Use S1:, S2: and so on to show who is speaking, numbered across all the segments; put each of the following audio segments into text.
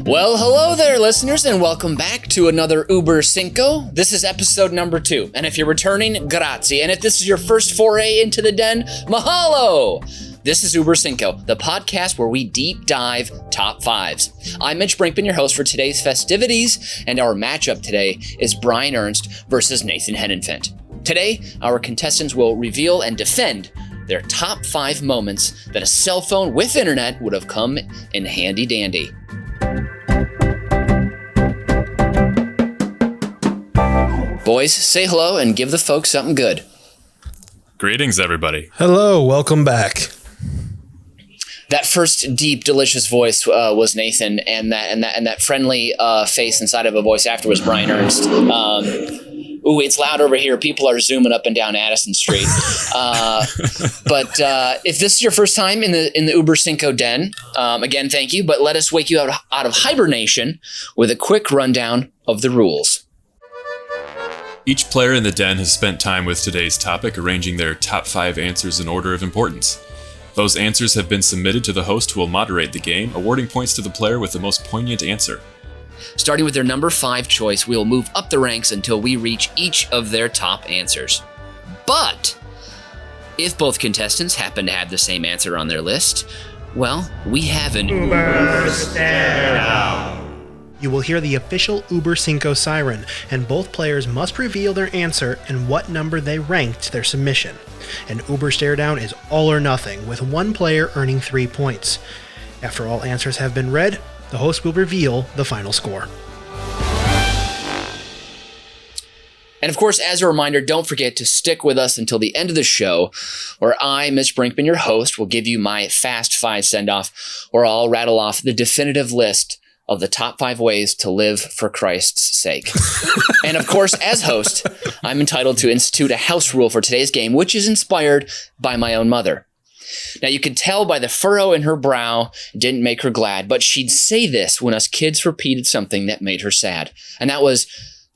S1: Well, hello there, listeners, and welcome back to another Uber Cinco. This is episode number 2, and if you're returning, grazie. And if this is your first foray into the den, mahalo! This is Uber Cinco, the podcast where we deep dive top fives. I'm Mitch Brinkman, your host for today's festivities, and our matchup today is Brian Ernst versus Nathan Hennenfent. Today, our contestants will reveal and defend their top 5 moments that a cell phone with internet would have come in handy dandy. Boys, say hello and give the folks something good.
S2: Greetings, everybody.
S3: Hello, welcome back.
S1: That first deep, delicious voice was Nathan, and that friendly face inside of a voice after was Brian Ernst. Ooh, it's loud over here. People are zooming up and down Addison Street. But if this is your first time in the Uber Cinco den, again, thank you. But let us wake you out of hibernation with a quick rundown of the rules.
S2: Each player in the den has spent time with today's topic, arranging their top 5 answers in order of importance. Those answers have been submitted to the host, who will moderate the game, awarding points to the player with the most poignant answer.
S1: Starting with their number 5 choice, we will move up the ranks until we reach each of their top answers. But if both contestants happen to have the same answer on their list, well, we have an Uber stare down.
S3: You will hear the official Uber Cinco siren, and both players must reveal their answer and what number they ranked their submission. An Uber stare down is all or nothing, with one player earning 3 points. After all answers have been read, the host will reveal the final score.
S1: And of course, as a reminder, don't forget to stick with us until the end of the show, where I, Mitch Brinkman, your host, will give you my Fast 5 send-off, where I'll rattle off the definitive list of the top 5 ways to live for Christ's sake. And of course, as host, I'm entitled to institute a house rule for today's game, which is inspired by my own mother. Now, you could tell by the furrow in her brow, it didn't make her glad, but she'd say this when us kids repeated something that made her sad. And that was,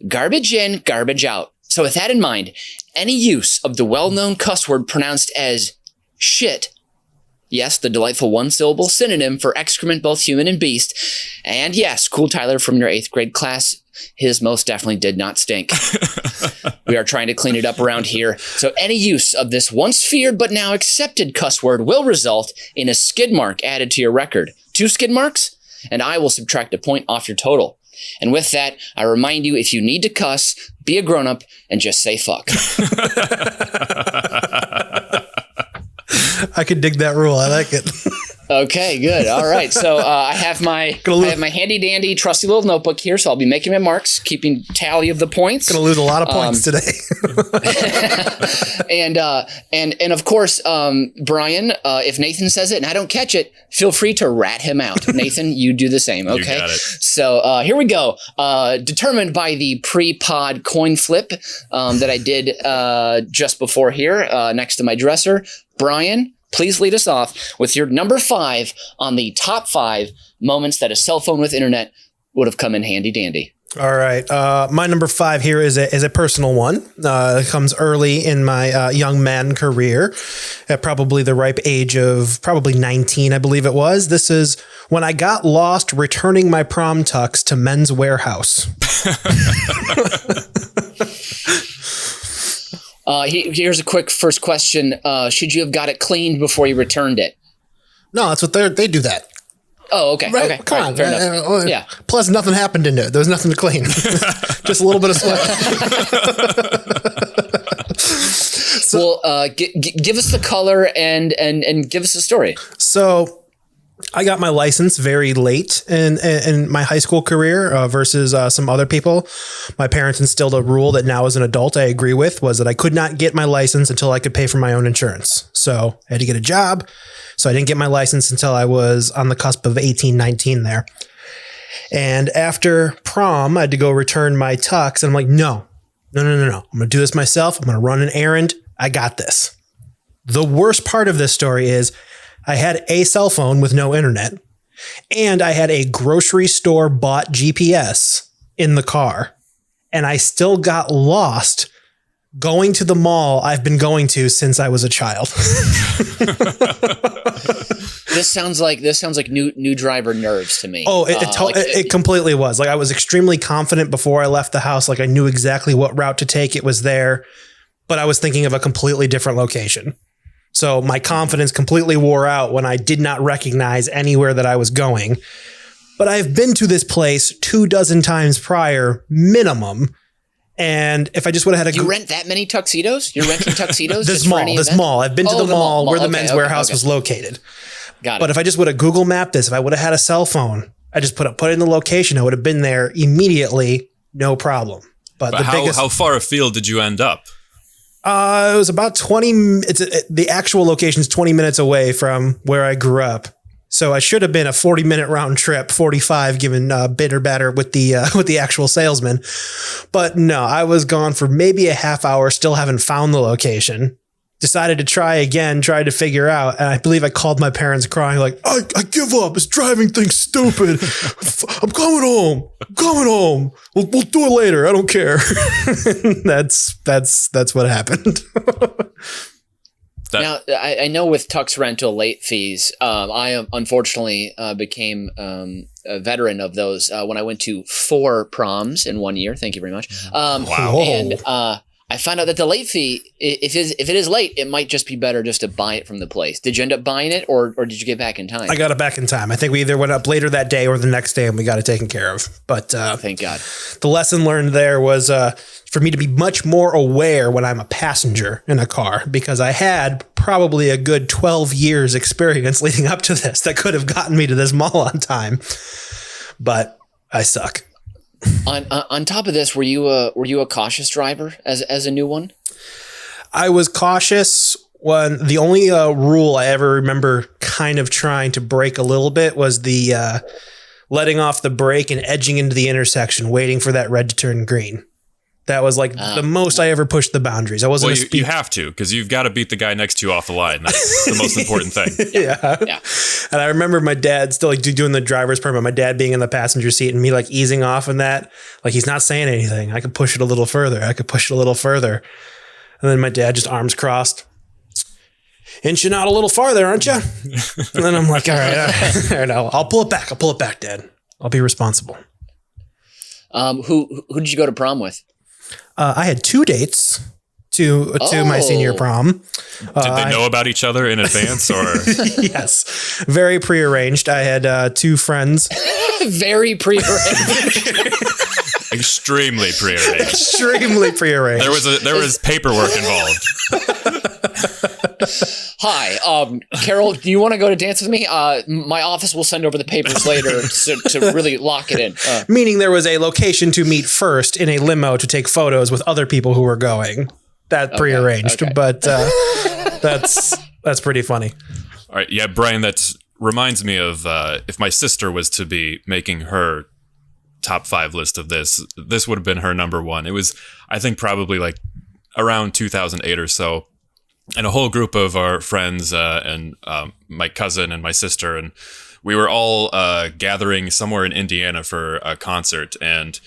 S1: garbage in, garbage out. So with that in mind, any use of the well-known cuss word pronounced as shit, yes, the delightful one-syllable synonym for excrement, both human and beast. And yes, Cool Tyler from your 8th grade class, his most definitely did not stink. We are trying to clean it up around here. So any use of this once feared but now accepted cuss word will result in a skid mark added to your record. 2 skid marks, and I will subtract a point off your total. And with that, I remind you, if you need to cuss, be a grown-up and just say fuck.
S3: I could dig that rule. I like it.
S1: Okay, good. All right. So I have my handy dandy trusty little notebook here. So I'll be making my marks, keeping tally of the points.
S3: Going to lose a lot of points today.
S1: and of course, Brian, if Nathan says it and I don't catch it, feel free to rat him out. Nathan, you do the same. Okay.
S2: You got it.
S1: So here we go. Determined by the pre-pod coin flip that I did just before here next to my dresser. Brian, please lead us off with your number 5 on the top 5 moments that a cell phone with internet would have come in handy dandy.
S3: All right. My number 5 here is a personal one. It comes early in my young man career, at probably the ripe age of probably 19, I believe it was. This is when I got lost returning my prom tux to Men's Warehouse.
S1: Here's a quick first question. Should you have got it cleaned before you returned it?
S3: No, that's what they do that.
S1: Oh, okay.
S3: Right,
S1: okay.
S3: come on.
S1: Fair enough. Yeah.
S3: Plus, nothing happened in it. There was nothing to clean. Just a little bit of sweat.
S1: Well, give us the color and give us the story.
S3: So I got my license very late in my high school career versus some other people. My parents instilled a rule that now as an adult I agree with, was that I could not get my license until I could pay for my own insurance. So I had to get a job. So I didn't get my license until I was on the cusp of 18, 19 there. And after prom, I had to go return my tux. And I'm like, no. I'm going to do this myself. I'm going to run an errand. I got this. The worst part of this story is I had a cell phone with no internet, and I had a grocery store bought GPS in the car, and I still got lost going to the mall I've been going to since I was a child.
S1: This sounds like new driver nerves to me.
S3: Oh, it completely was. Like I was extremely confident before I left the house. Like I knew exactly what route to take. It was there, but I was thinking of a completely different location. So my confidence completely wore out when I did not recognize anywhere that I was going. But I've been to this place 24 times prior, minimum. And if I just would have had
S1: you rent that many tuxedos? You're renting tuxedos?
S3: This mall. I've been to the mall where the men's warehouse was located.
S1: Got it.
S3: But if I just would have Google mapped this, if I would have had a cell phone, I just put in the location, I would have been there immediately, no problem. But
S2: how far afield did you end up?
S3: It was about 20. The actual location is 20 minutes away from where I grew up. So I should have been a 40-minute round trip, 45 given bit or batter with the actual salesman. But no, I was gone for maybe a half hour, still haven't found the location. Decided to try again, tried to figure out. And I believe I called my parents crying like, I give up. This driving thing's stupid. I'm coming home. We'll do it later. I don't care. That's what happened.
S1: Now, I know with Tux rental late fees, I unfortunately became a veteran of those when I went to 4 proms in 1 year. Thank you very much.
S2: Wow.
S1: And I found out that the late fee, if it is late, it might just be better just to buy it from the place. Did you end up buying it or did you get back in time?
S3: I got it back in time. I think we either went up later that day or the next day and we got it taken care of. But
S1: thank God.
S3: The lesson learned there was for me to be much more aware when I'm a passenger in a car, because I had probably a good 12 years experience leading up to this that could have gotten me to this mall on time. But I suck.
S1: On top of this, were you a cautious driver as a new one?
S3: I was cautious when the only rule I ever remember kind of trying to break a little bit was the letting off the brake and edging into the intersection, waiting for that red to turn green. That was like the most I ever pushed the boundaries. I wasn't.
S2: Well, you have to, because you've got to beat the guy next to you off the line. That's the most important thing.
S3: Yeah. And I remember my dad still like doing the driver's permit. My dad being in the passenger seat and me like easing off in that. Like he's not saying anything. I could push it a little further. And then my dad just arms crossed. Inching out a little farther, aren't you? And then I'm like, all right, I'll pull it back, Dad. I'll be responsible.
S1: Who did you go to prom with?
S3: I had 2 dates to my senior prom.
S2: Did they know about each other in advance, or?
S3: Yes, very prearranged. I had 2 friends.
S1: Very prearranged.
S2: Extremely prearranged.
S3: Extremely prearranged.
S2: There was paperwork involved.
S1: Hi, Carol, do you want to go to dance with me? My office will send over the papers later to really lock it in.
S3: Meaning there was a location to meet first in a limo to take photos with other people who were going. That prearranged, okay. But that's pretty funny.
S2: All right, yeah, Brian, that reminds me of if my sister was to be making her top 5 list of this would have been her number 1. It was, I think, probably like around 2008 or so. And a whole group of our friends and my cousin and my sister, and we were all gathering somewhere in Indiana for a concert. And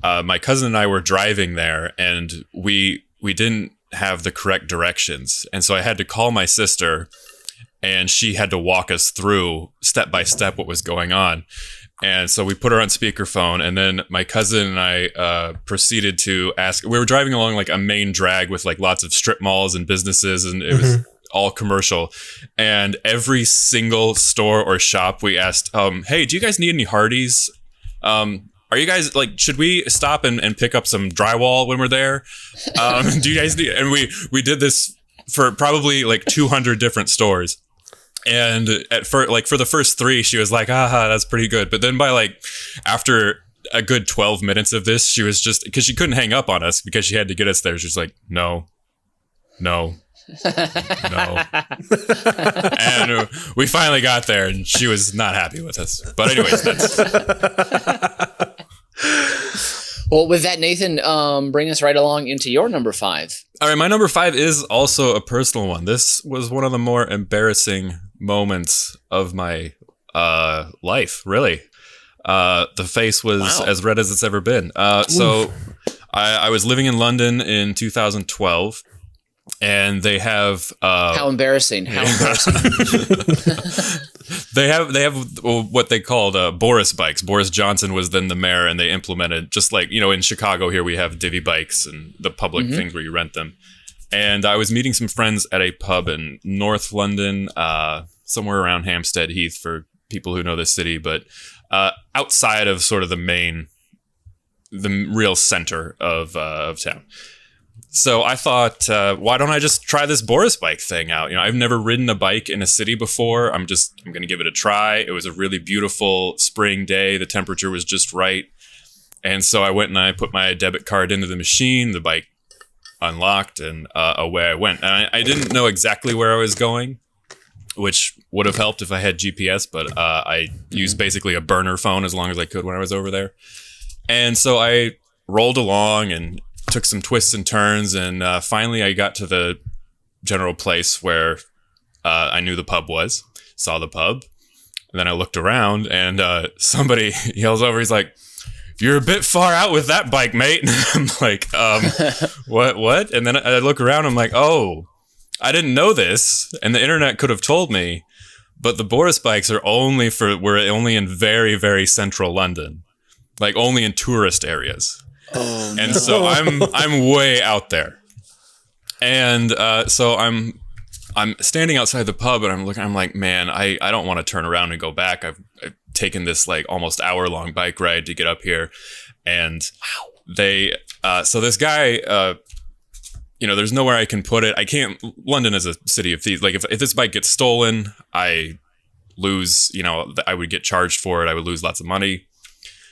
S2: my cousin and I were driving there, and we didn't have the correct directions. And so I had to call my sister, and she had to walk us through step by step what was going on. And so we put her on speakerphone, and then my cousin and I proceeded to ask. We were driving along like a main drag with like lots of strip malls and businesses, and it was all commercial. And every single store or shop we asked, hey, do you guys need any Hardee's? Are you guys like, should we stop and pick up some drywall when we're there? Do you guys need, and we did this for probably like 200 different stores. And for the first 3, she was like, that's pretty good. But then by like, after a good 12 minutes of this, she was just, because she couldn't hang up on us because she had to get us there. She was like, no. And we finally got there, and she was not happy with us. But anyways, that's...
S1: Well, with that, Nathan, bring us right along into your number 5.
S2: All right, my number 5 is also a personal one. This was one of the more embarrassing moments of my life, really. The face was as red as it's ever been. So I was living in London in 2012, And they have
S1: how embarrassing! How embarrassing!
S2: They have what they called Boris bikes. Boris Johnson was then the mayor, and they implemented, just like, in Chicago here we have divvy bikes and the public things where you rent them. And I was meeting some friends at a pub in North London, somewhere around Hampstead Heath for people who know the city, but outside of sort of the real center of town. So I thought, why don't I just try this Boris bike thing out? I've never ridden a bike in a city before. I'm going to give it a try. It was a really beautiful spring day. The temperature was just right. And so I went and I put my debit card into the machine. The bike unlocked, and away I went. And I didn't know exactly where I was going, which would have helped if I had GPS, but I used basically a burner phone as long as I could when I was over there. And so I rolled along and took some twists and turns, and finally I got to the general place where I knew the pub was, saw the pub, and then I looked around, and somebody yells over, he's like, "You're a bit far out with that bike, mate." And I'm like, what? And then I look around, I'm like, oh, I didn't know this, and the internet could have told me, but the Boris bikes are we're only in very, very central London, like only in tourist areas. Oh, and so I'm way out there, and so I'm standing outside the pub, and I'm like, man, I don't want to turn around and go back. I've taken this like almost hour-long bike ride to get up here, and they so this guy, there's nowhere I can put it. I can't. London is a city of thieves. Like if this bike gets stolen, I lose. I would get charged for it. I would lose lots of money.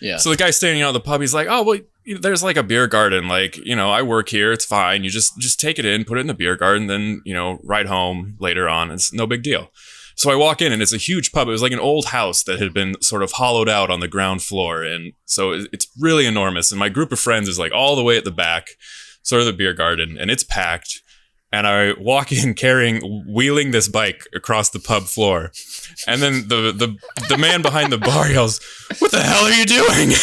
S2: Yeah. So the guy standing out of the pub, he's like, "Oh, well, there's like a beer garden. Like, I work here. It's fine. You just take it in, put it in the beer garden, then, ride home later on. It's no big deal." So I walk in, and it's a huge pub. It was like an old house that had been sort of hollowed out on the ground floor. And so it's really enormous. And my group of friends is like all the way at the back, sort of the beer garden, and it's packed. And I walk in wheeling this bike across the pub floor. And then the man behind the bar yells, "What the hell are you doing?"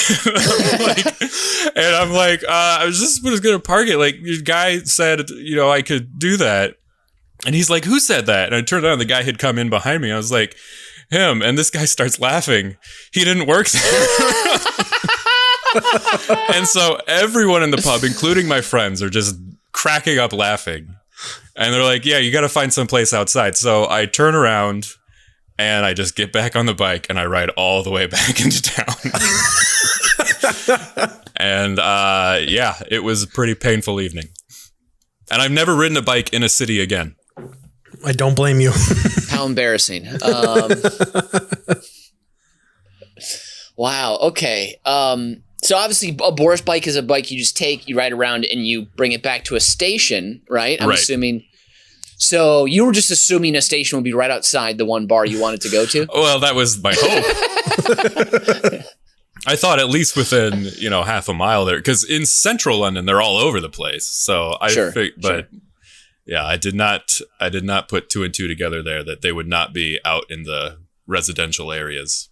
S2: I'm like, I was just going to park it. Like, your guy said, I could do that. And he's like, "Who said that?" And I turned around, the guy had come in behind me. I was like, "Him." And this guy starts laughing. He didn't work there. And so everyone in the pub, including my friends, are just cracking up laughing. And they're like, "Yeah, you got to find some place outside." So I turn around and I just get back on the bike and I ride all the way back into town. And it was a pretty painful evening. And I've never ridden a bike in a city again.
S3: I don't blame you.
S1: How embarrassing. Wow. Okay. So obviously a Boris bike is a bike you just take, you ride around, and you bring it back to a station, right? I'm assuming. So you were just assuming a station would be right outside the one bar you wanted to go to? Well,
S2: that was my hope. I thought at least within, half a mile there, because in central London, they're all over the place. So yeah, I did not put two and two together there that they would not be out in the residential areas.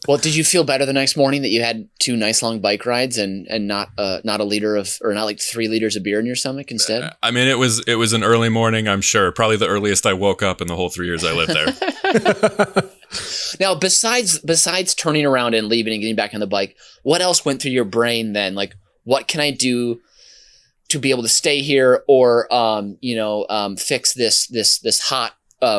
S1: Well, did you feel better the next morning that you had 2 nice long bike rides and not a liter of, or not like 3 liters of beer in your stomach instead?
S2: I mean, it was an early morning, I'm sure. Probably the earliest I woke up in the whole 3 years I lived there.
S1: Now, besides turning around and leaving and getting back on the bike, what else went through your brain then? Like, what can I do to be able to stay here, or fix this hot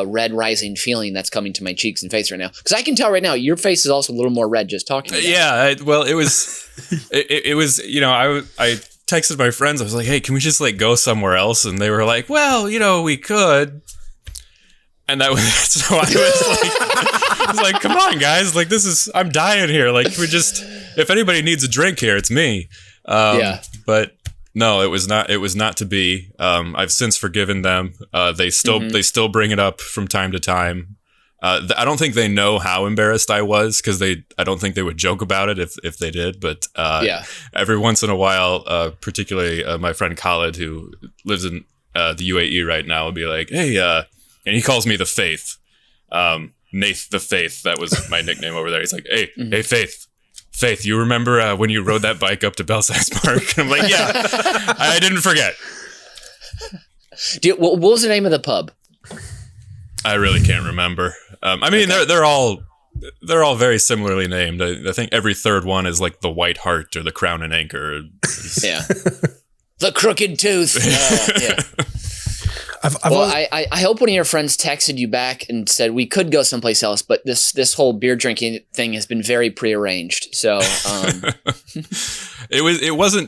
S1: red rising feeling that's coming to my cheeks and face right now? Because I can tell right now your face is also a little more red just talking about it.
S2: Yeah, it was it was I texted my friends. I was like, "Hey, can we just like go somewhere else?" And they were like, "Well, we could." And that was so I was like, "Come on, guys! Like, I'm dying here. Like, if anybody needs a drink here, it's me." But no, it was not to be. I've since forgiven them. They still bring it up from time to time. I don't think they know how embarrassed I was, because I don't think they would joke about it if they did. But every once in a while, particularly my friend Khalid, who lives in the UAE right now, will be like, "Hey," and he calls me the Faith, Nath the Faith. That was my nickname over there. He's like, "Hey, hey, Faith, you remember when you rode that bike up to Belsize Park?" And I'm like, "Yeah, I didn't forget."
S1: What was the name of the pub?
S2: I really can't remember. I mean, okay. they're all very similarly named. I think every third one is like the White Hart or the Crown and Anchor.
S1: Yeah. The Crooked Tooth. Yeah. I hope one of your friends texted you back and said we could go someplace else, but this whole beer drinking thing has been very prearranged. So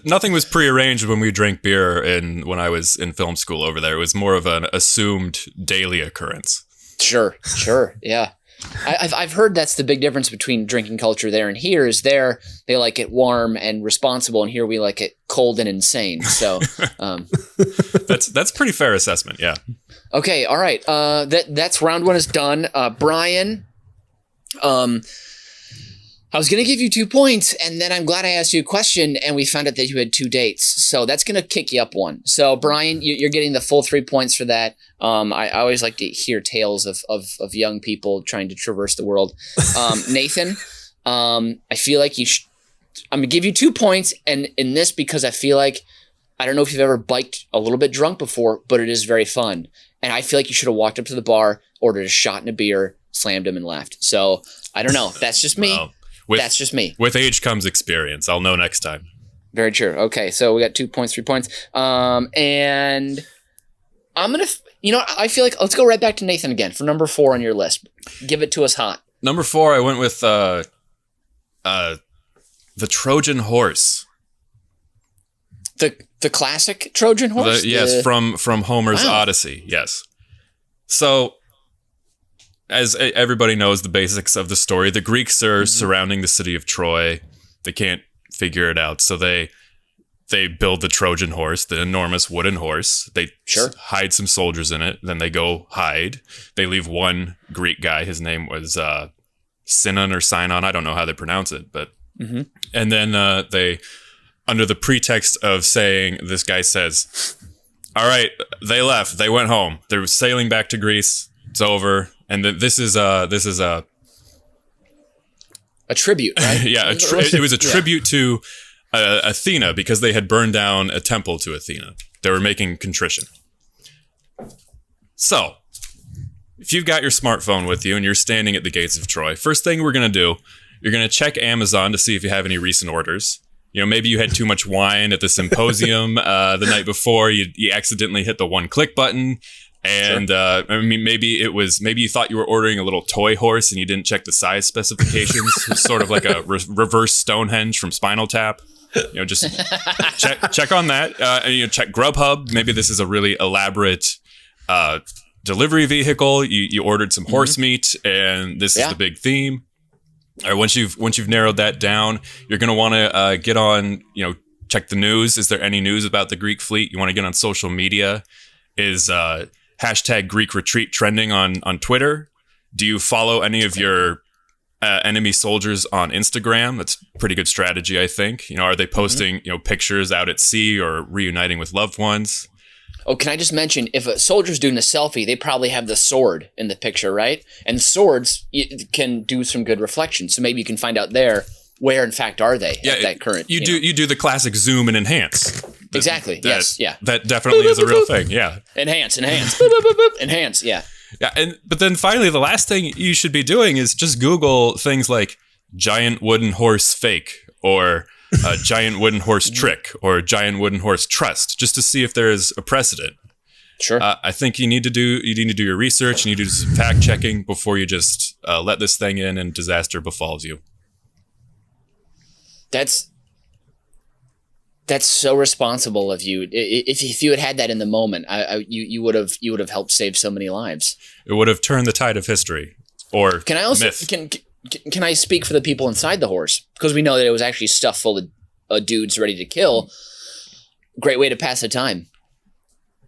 S2: nothing was prearranged when we drank beer when I was in film school over there. It was more of an assumed daily occurrence. Sure,
S1: yeah. I've heard that's the big difference between drinking culture there and here. Is there they like it warm and responsible, and here we like it cold and insane. So
S2: that's pretty fair assessment. Yeah.
S1: Okay. All right. That's round one is done. Brian, I was going to give you 2 points, and then I'm glad I asked you a question, and we found out that you had 2 dates. So that's going to kick you up one. So, Brian, you're getting the full 3 points for that. I always like to hear tales of young people trying to traverse the world. Nathan, I feel like I'm going to give you 2 points, and in this because I feel like, I don't know if you've ever biked a little bit drunk before, but it is very fun. And I feel like you should have walked up to the bar, ordered a shot and a beer, slammed him, and left. So, I don't know. That's just me. Wow. That's just me.
S2: With age comes experience. I'll know next time.
S1: Very true. Okay, so we got 2 points, 3 points. And I'm going to, I feel like, let's go right back to Nathan again for number 4 on your list. Give it to us hot.
S2: Number 4, I went with the Trojan horse.
S1: The classic Trojan horse?
S2: Yes, from Homer's Odyssey, yes. So, as everybody knows the basics of the story, the Greeks are surrounding the city of Troy. They can't figure it out, so they build the Trojan horse, the enormous wooden horse. They hide some soldiers in it. Then they go hide. They leave one Greek guy. His name was Sinon or Sinon. I don't know how they pronounce it, but and then they, under the pretext of saying, this guy says, "All right, they left. They went home. They're sailing back to Greece. It's over." And this is a
S1: tribute, right?
S2: Yeah, it was a tribute to Athena because they had burned down a temple to Athena. They were making contrition. So, if you've got your smartphone with you and you're standing at the gates of Troy, first thing we're going to do, you're going to check Amazon to see if you have any recent orders. Maybe you had too much wine at the symposium the night before. You accidentally hit the one-click button. And maybe you thought you were ordering a little toy horse and you didn't check the size specifications. It's sort of like a reverse Stonehenge from Spinal Tap. Just check on that. Check Grubhub. Maybe this is a really elaborate delivery vehicle. You ordered some horse meat, and this is the big theme. All right, once you've narrowed that down, you're going to want to get on. Check the news. Is there any news about the Greek fleet? You want to get on social media. Is hashtag Greek retreat trending on Twitter? Do you follow any of your enemy soldiers on Instagram? That's a pretty good strategy, I think. Are they posting pictures out at sea or reuniting with loved ones?
S1: Oh, can I just mention, if a soldier's doing a selfie, they probably have the sword in the picture, right? And swords can do some good reflection. So maybe you can find out there where in fact are they at that current.
S2: You do the classic zoom and enhance.
S1: Exactly. Yes. Yeah.
S2: That definitely is a real thing. Yeah.
S1: Enhance. Enhance. Yeah.
S2: Yeah. But then finally, the last thing you should be doing is just Google things like giant wooden horse fake or giant wooden horse trick or giant wooden horse trust, just to see if there is a precedent.
S1: Sure.
S2: I think you need to do your research. You need to do some fact checking before you just let this thing in and disaster befalls you.
S1: That's so responsible of you. If you had that in the moment, you would have helped save so many lives.
S2: It would have turned the tide of history. Or
S1: can I also
S2: myth.
S1: Can I speak for the people inside the horse, because we know that it was actually stuffed full of dudes ready to kill. Great way to pass the time.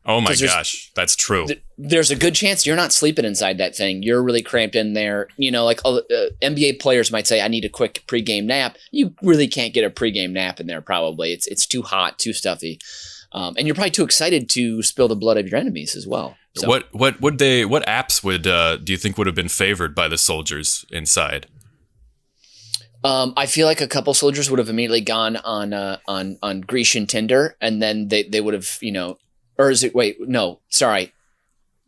S2: Oh my gosh, that's true.
S1: There's a good chance you're not sleeping inside that thing. You're really cramped in there. Like NBA players might say, I need a quick pregame nap. You really can't get a pregame nap in there probably. It's too hot, too stuffy. And you're probably too excited to spill the blood of your enemies as well. So,
S2: what apps would do you think would have been favored by the soldiers inside?
S1: I feel like a couple soldiers would have immediately gone on Grecian Tinder, and then they would have, or is it? Wait, no, sorry.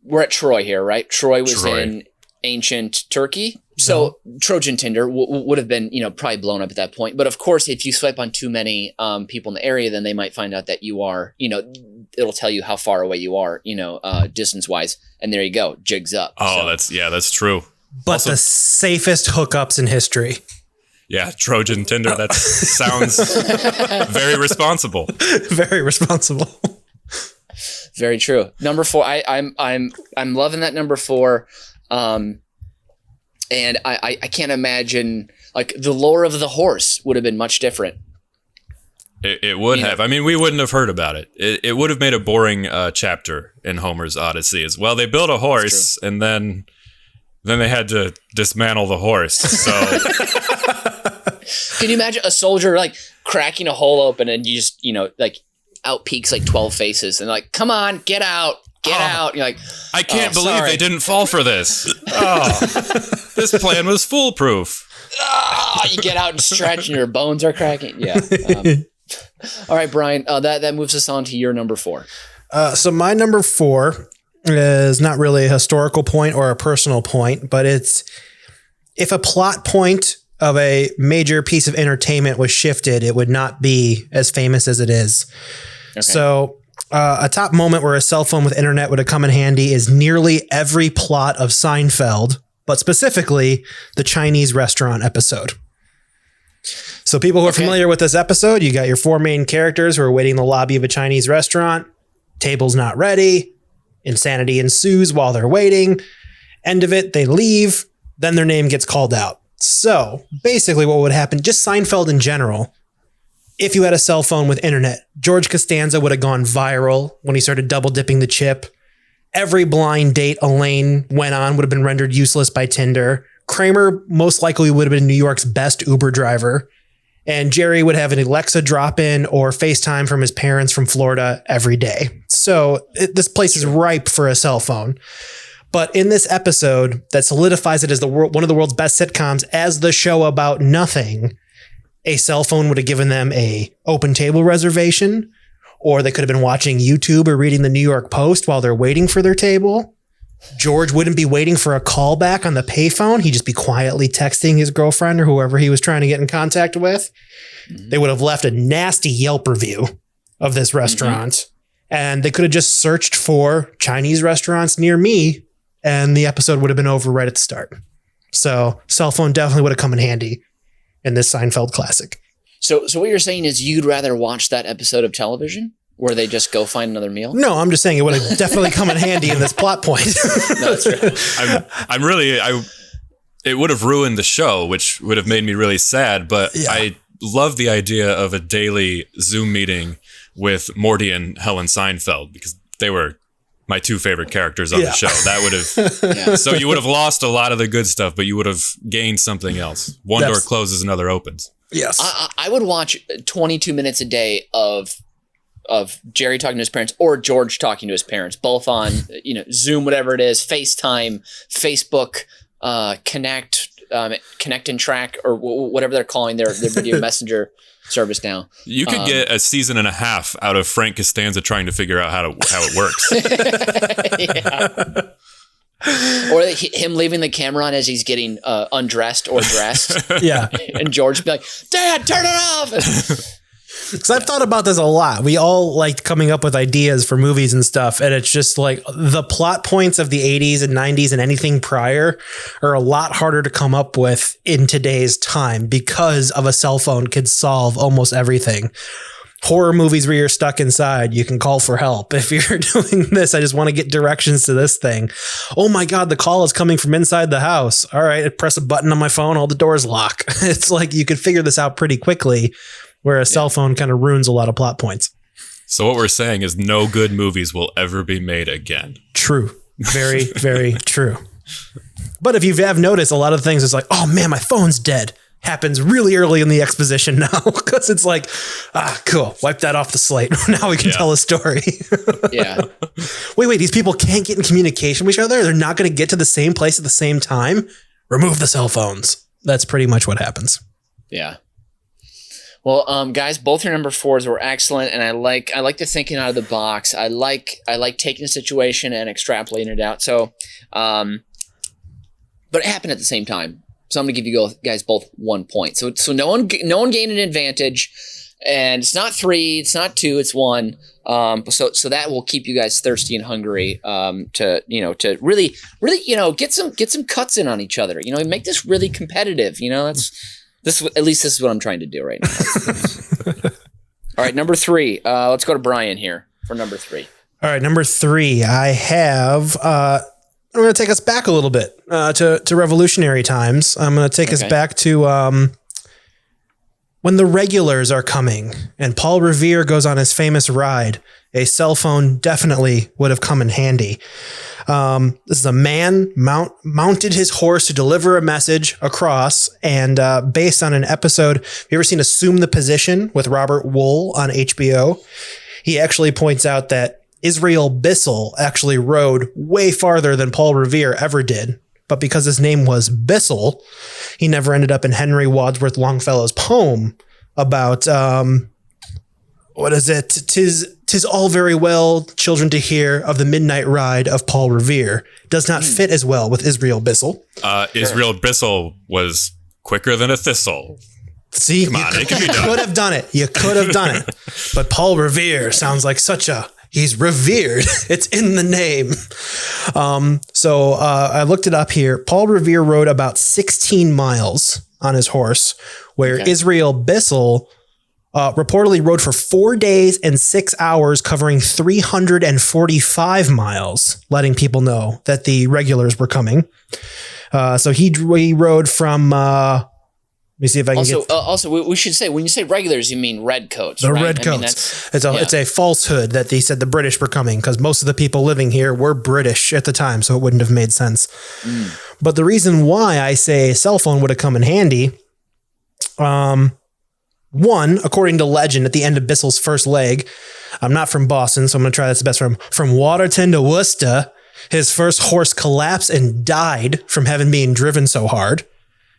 S1: We're at Troy here, right? Troy was
S2: Troy.
S1: in ancient Turkey. So Trojan Tinder would have been, probably blown up at that point. But of course, if you swipe on too many people in the area, then they might find out that you are, it'll tell you how far away you are, distance wise. And there you go. Jigs up.
S2: Oh, that's true.
S3: But
S2: Also,
S3: the safest hookups in history.
S2: yeah, Trojan Tinder. That sounds very responsible.
S3: Very responsible.
S1: Very true. Number 4. I'm loving that number 4. And I can't imagine, like, the lore of the horse would have been much different.
S2: It would have. I mean, we wouldn't have heard about it. It would have made a boring chapter in Homer's Odyssey as well. They built a horse, and then they had to dismantle the horse. So,
S1: can you imagine a soldier like cracking a hole open and you just out peeks like 12 faces and like, come on, get out. Get out. You're like,
S2: I can't believe they didn't fall for this. Oh, this plan was foolproof.
S1: You get out and stretch and your bones are cracking. Yeah. All right, Brian, that moves us on to your number 4.
S3: So my number 4 is not really a historical point or a personal point, but it's if a plot point of a major piece of entertainment was shifted, it would not be as famous as it is. Okay. So a top moment where a cell phone with internet would have come in handy is nearly every plot of Seinfeld, but specifically the Chinese restaurant episode. So people who are familiar with this episode, you got your 4 main characters who are waiting in the lobby of a Chinese restaurant. Table's not ready. Insanity ensues while they're waiting. End of it, they leave. Then their name gets called out. So basically what would happen, just Seinfeld in general, if you had a cell phone with internet, George Costanza would have gone viral when he started double dipping the chip. Every blind date Elaine went on would have been rendered useless by Tinder. Kramer most likely would have been New York's best Uber driver. And Jerry would have an Alexa drop-in or FaceTime from his parents from Florida every day. So this place is ripe for a cell phone. But in this episode that solidifies it as one of the world's best sitcoms as the show about nothing, a cell phone would have given them a open table reservation, or they could have been watching YouTube or reading the New York Post while they're waiting for their table. George wouldn't be waiting for a call back on the payphone. He'd just be quietly texting his girlfriend or whoever he was trying to get in contact with. They would have left a nasty Yelp review of this restaurant, and they could have just searched for Chinese restaurants near me, and the episode would have been over right at the start. So cell phone definitely would have come in handy in this Seinfeld classic.
S1: So what you're saying is you'd rather watch that episode of television where they just go find another meal?
S3: No, I'm just saying it would have definitely come in handy in this plot point.
S1: No, that's right.
S2: It would have ruined the show, which would have made me really sad, but I love the idea of a daily Zoom meeting with Morty and Helen Seinfeld because they were my 2 favorite characters on the show. That would have, so you would have lost a lot of the good stuff, but you would have gained something else. One door closes, another opens.
S3: Yes.
S1: I would watch 22 minutes a day of Jerry talking to his parents or George talking to his parents, both on, Zoom, whatever it is, FaceTime, Facebook, Connect and Track, or whatever they're calling their video messenger service now.
S2: You could get a season and a half out of Frank Costanza trying to figure out how it works.
S1: Or him leaving the camera on as he's getting undressed or dressed. And George be like, Dad, turn it off.
S3: Because I've thought about this a lot. We all like coming up with ideas for movies and stuff. And it's just like the plot points of the 80s and 90s and anything prior are a lot harder to come up with in today's time because of a cell phone could solve almost everything. Horror movies where you're stuck inside, you can call for help. If you're doing this, I just want to get directions to this thing. Oh my God, the call is coming from inside the house. All right, I press a button on my phone, all the doors lock. It's like you could figure this out pretty quickly, where a cell phone kind of ruins a lot of plot points.
S2: So what we're saying is no good movies will ever be made again.
S3: True. Very, very true. But if you have noticed, a lot of things is like, oh man, my phone's dead. Happens really early in the exposition now because it's like, cool, wipe that off the slate. Now we can tell a story. Wait, these people can't get in communication with each other? They're not going to get to the same place at the same time? Remove the cell phones. That's pretty much what happens.
S1: Yeah. Well, guys, both your number 4s were excellent, and I like the thinking out of the box. I like taking a situation and extrapolating it out. So, but it happened at the same time. So I'm gonna give you guys both 1 point. So no one gained an advantage, and it's not 3, it's not 2, it's 1. So that will keep you guys thirsty and hungry to really get some cuts in on each other. Make this really competitive. This is what I'm trying to do right now. All right, number 3. Let's go to Brian here for number 3.
S3: All right, number 3. I have. I'm going to take us back a little bit to revolutionary times. I'm going to take us back to when the regulars are coming and Paul Revere goes on his famous ride. A cell phone definitely would have come in handy. This is a man mounted his horse to deliver a message across, and based on an episode. Have you ever seen Assume the Position with Robert Wool on HBO? He actually points out that Israel Bissell actually rode way farther than Paul Revere ever did. But because his name was Bissell, he never ended up in Henry Wadsworth Longfellow's poem about, what is it? "'Tis all very well, children, to hear of the midnight ride of Paul Revere." Does not fit as well with Israel Bissell.
S2: Israel Bissell was quicker than a thistle.
S3: See,
S2: Come on,
S3: you
S2: it can be done.
S3: could have done it. You could have done it. But Paul Revere sounds like he's revered. It's in the name. So I looked it up here. Paul Revere rode about 16 miles on his horse, where Israel Bissell reportedly rode for 4 days and 6 hours, covering 345 miles, letting people know that the regulars were coming. So he rode from... let me see if I can
S1: Also, we should say, when you say regulars, you mean redcoats,
S3: the
S1: right?
S3: redcoats. It's a falsehood that they said the British were coming, because most of the people living here were British at the time, so it wouldn't have made sense. But the reason why I say a cell phone would have come in handy, one, according to legend, at the end of Bissell's first leg, I'm not from Boston, so I'm going to try this the best from Waterton to Worcester, his first horse collapsed and died from having been driven so hard.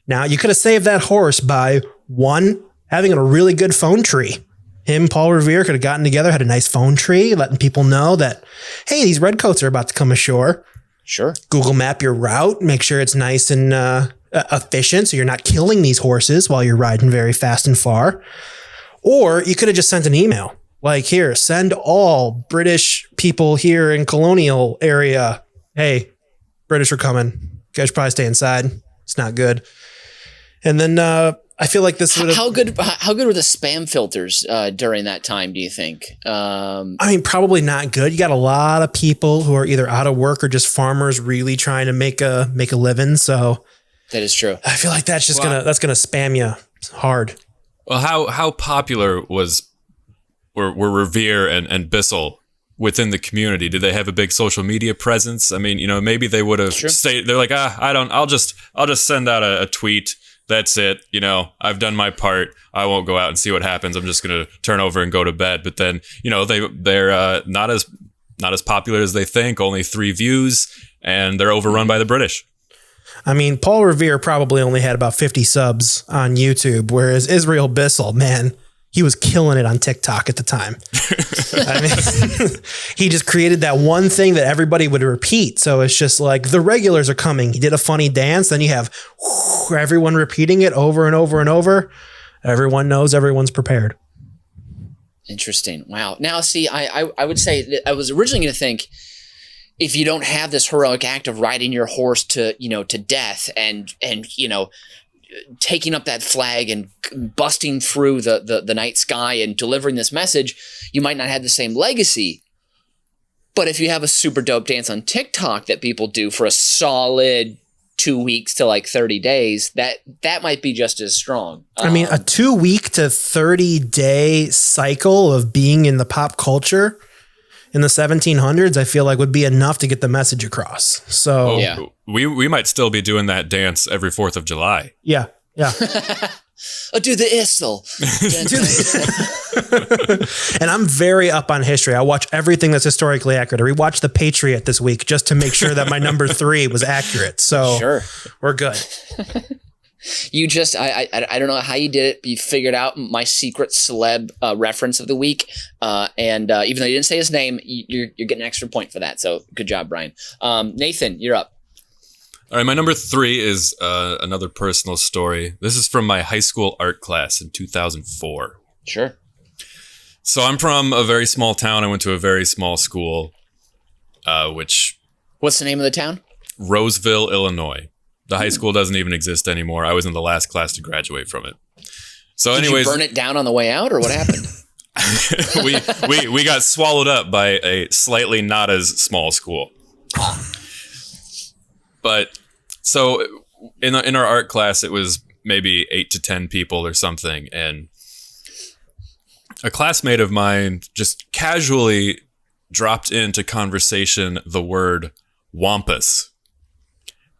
S3: Now, you could have saved that horse by, one, having a really good phone tree. Him, Paul Revere, could have gotten together, had a nice phone tree, letting people know that, hey, these redcoats are about to come ashore.
S1: Sure. Google
S3: map your route, make sure it's nice and efficient, so you're not killing these horses while you're riding very fast and far. Or you could have just sent an email. Like, here, send all British people here in colonial area. Hey, British are coming. You guys should probably stay inside. It's not good. And then I feel like this would have...
S1: How good were the spam filters during that time, do you think?
S3: I mean, probably not good. You got a lot of people who are either out of work or just farmers really trying to make a living. So
S1: that is true.
S3: I feel like that's just gonna spam you hard.
S2: Well, how popular were Revere and Bissell within the community? Did they have a big social media presence? I mean, maybe they would have stayed. They're like, I'll just send out a tweet. That's it. I've done my part. I won't go out and see what happens. I'm just going to turn over and go to bed. But then, they're not as popular as they think. Only 3 views, and they're overrun by the British.
S3: I mean, Paul Revere probably only had about 50 subs on YouTube, whereas Israel Bissell, man, he was killing it on TikTok at the time. I mean, he just created that one thing that everybody would repeat. So it's just like, the regulars are coming. He did a funny dance. Then you have everyone repeating it over and over and over. Everyone knows everyone's prepared.
S1: Interesting. Wow. Now, see, I would say that I was originally going to think, if you don't have this heroic act of riding your horse to death and taking up that flag and busting through the night sky and delivering this message, you might not have the same legacy. But if you have a super dope dance on TikTok that people do for a solid 2 weeks to like 30 days, that might be just as strong.
S3: I mean, a 2 week to 30 day cycle of being in the pop culture in the 1700s, I feel like would be enough to get the message across. So
S1: yeah.
S2: We might still be doing that dance every 4th of July.
S3: Yeah.
S1: Do the Issel.
S3: And I'm very up on history. I watch everything that's historically accurate. I rewatched The Patriot this week just to make sure that my number 3 was accurate. So
S1: sure,
S3: we're good.
S1: You just, I don't know how you did it, but you figured out my secret celeb reference of the week. And even though you didn't say his name, you're getting an extra point for that. So good job, Brian. Nathan, you're up.
S2: All right, my number 3 is another personal story. This is from my high school art class in 2004.
S1: Sure.
S2: So I'm from a very small town. I went to a very small school, which...
S1: What's the name of the town?
S2: Roseville, Illinois. The high school doesn't even exist anymore. I was in the last class to graduate from it. So anyways...
S1: Did you burn it down on the way out, or what happened?
S2: we got swallowed up by a slightly not as small school. But so in our art class, it was maybe 8 to 10 people or something. And a classmate of mine just casually dropped into conversation the word wampus.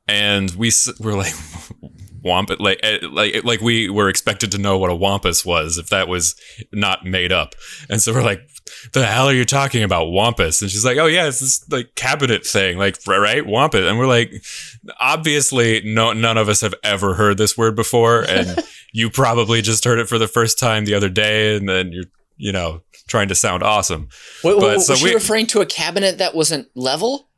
S2: And we were like, wampus, like we were expected to know what a wampus was if that was not made up. And so we're like, the hell are you talking about, wampus? And she's like, oh yeah, it's this like cabinet thing, like, right, wampus. And we're like, obviously none of us have ever heard this word before, and you probably just heard it for the first time the other day, and then you're trying to sound awesome.
S1: Was she referring to a cabinet that wasn't level?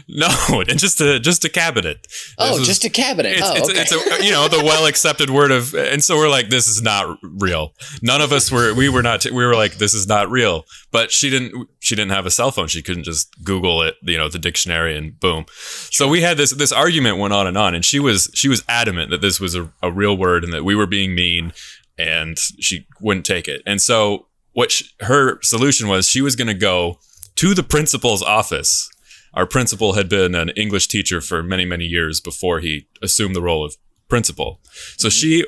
S2: No, and just a cabinet.
S1: Just a cabinet.
S2: It's the well accepted word of, and so we're like, this is not real. None of us were. We were like, this is not real. But she didn't have a cell phone. She couldn't just Google it, the dictionary, and boom. So we had this argument went on, and she was adamant that this was a real word and that we were being mean, and she wouldn't take it. And so her solution was she was going to go to the principal's office. Our principal had been an English teacher for many, many years before he assumed the role of principal. So she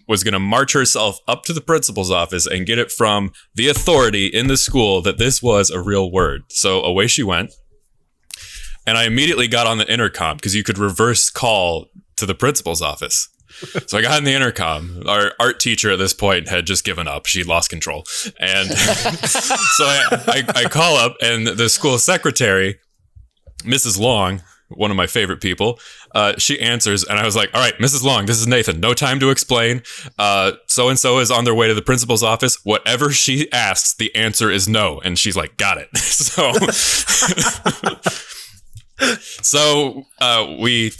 S2: was going to march herself up to the principal's office and get it from the authority in the school that this was a real word. So away she went. And I immediately got on the intercom because you could reverse call to the principal's office. So I got in the intercom. Our art teacher at this point had just given up. She lost control. And so I call up, and the school secretary, Mrs. Long, one of my favorite people, she answers, and I was like, all right, Mrs. Long, this is Nathan. No time to explain. So-and-so is on their way to the principal's office. Whatever she asks, the answer is no. And she's like, got it. So we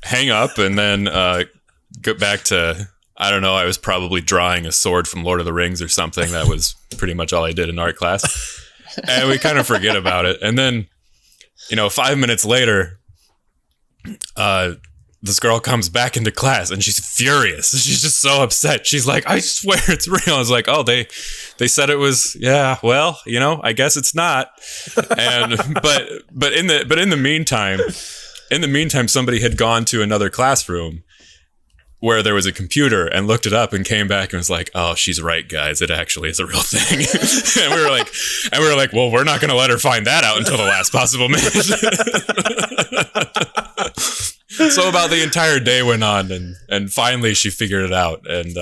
S2: hang up and then get back to, I don't know, I was probably drawing a sword from Lord of the Rings or something. That was pretty much all I did in art class. And we kind of forget about it. And then 5 minutes later, this girl comes back into class and she's furious. She's just so upset. She's like, I swear it's real. I was like, oh, they said it was, yeah, well, I guess it's not. And, but in the meantime, somebody had gone to another classroom where there was a computer and looked it up and came back and was like, oh, she's right, guys. It actually is a real thing. and we were like, well, we're not going to let her find that out until the last possible minute. So about the entire day went on, and finally she figured it out. And,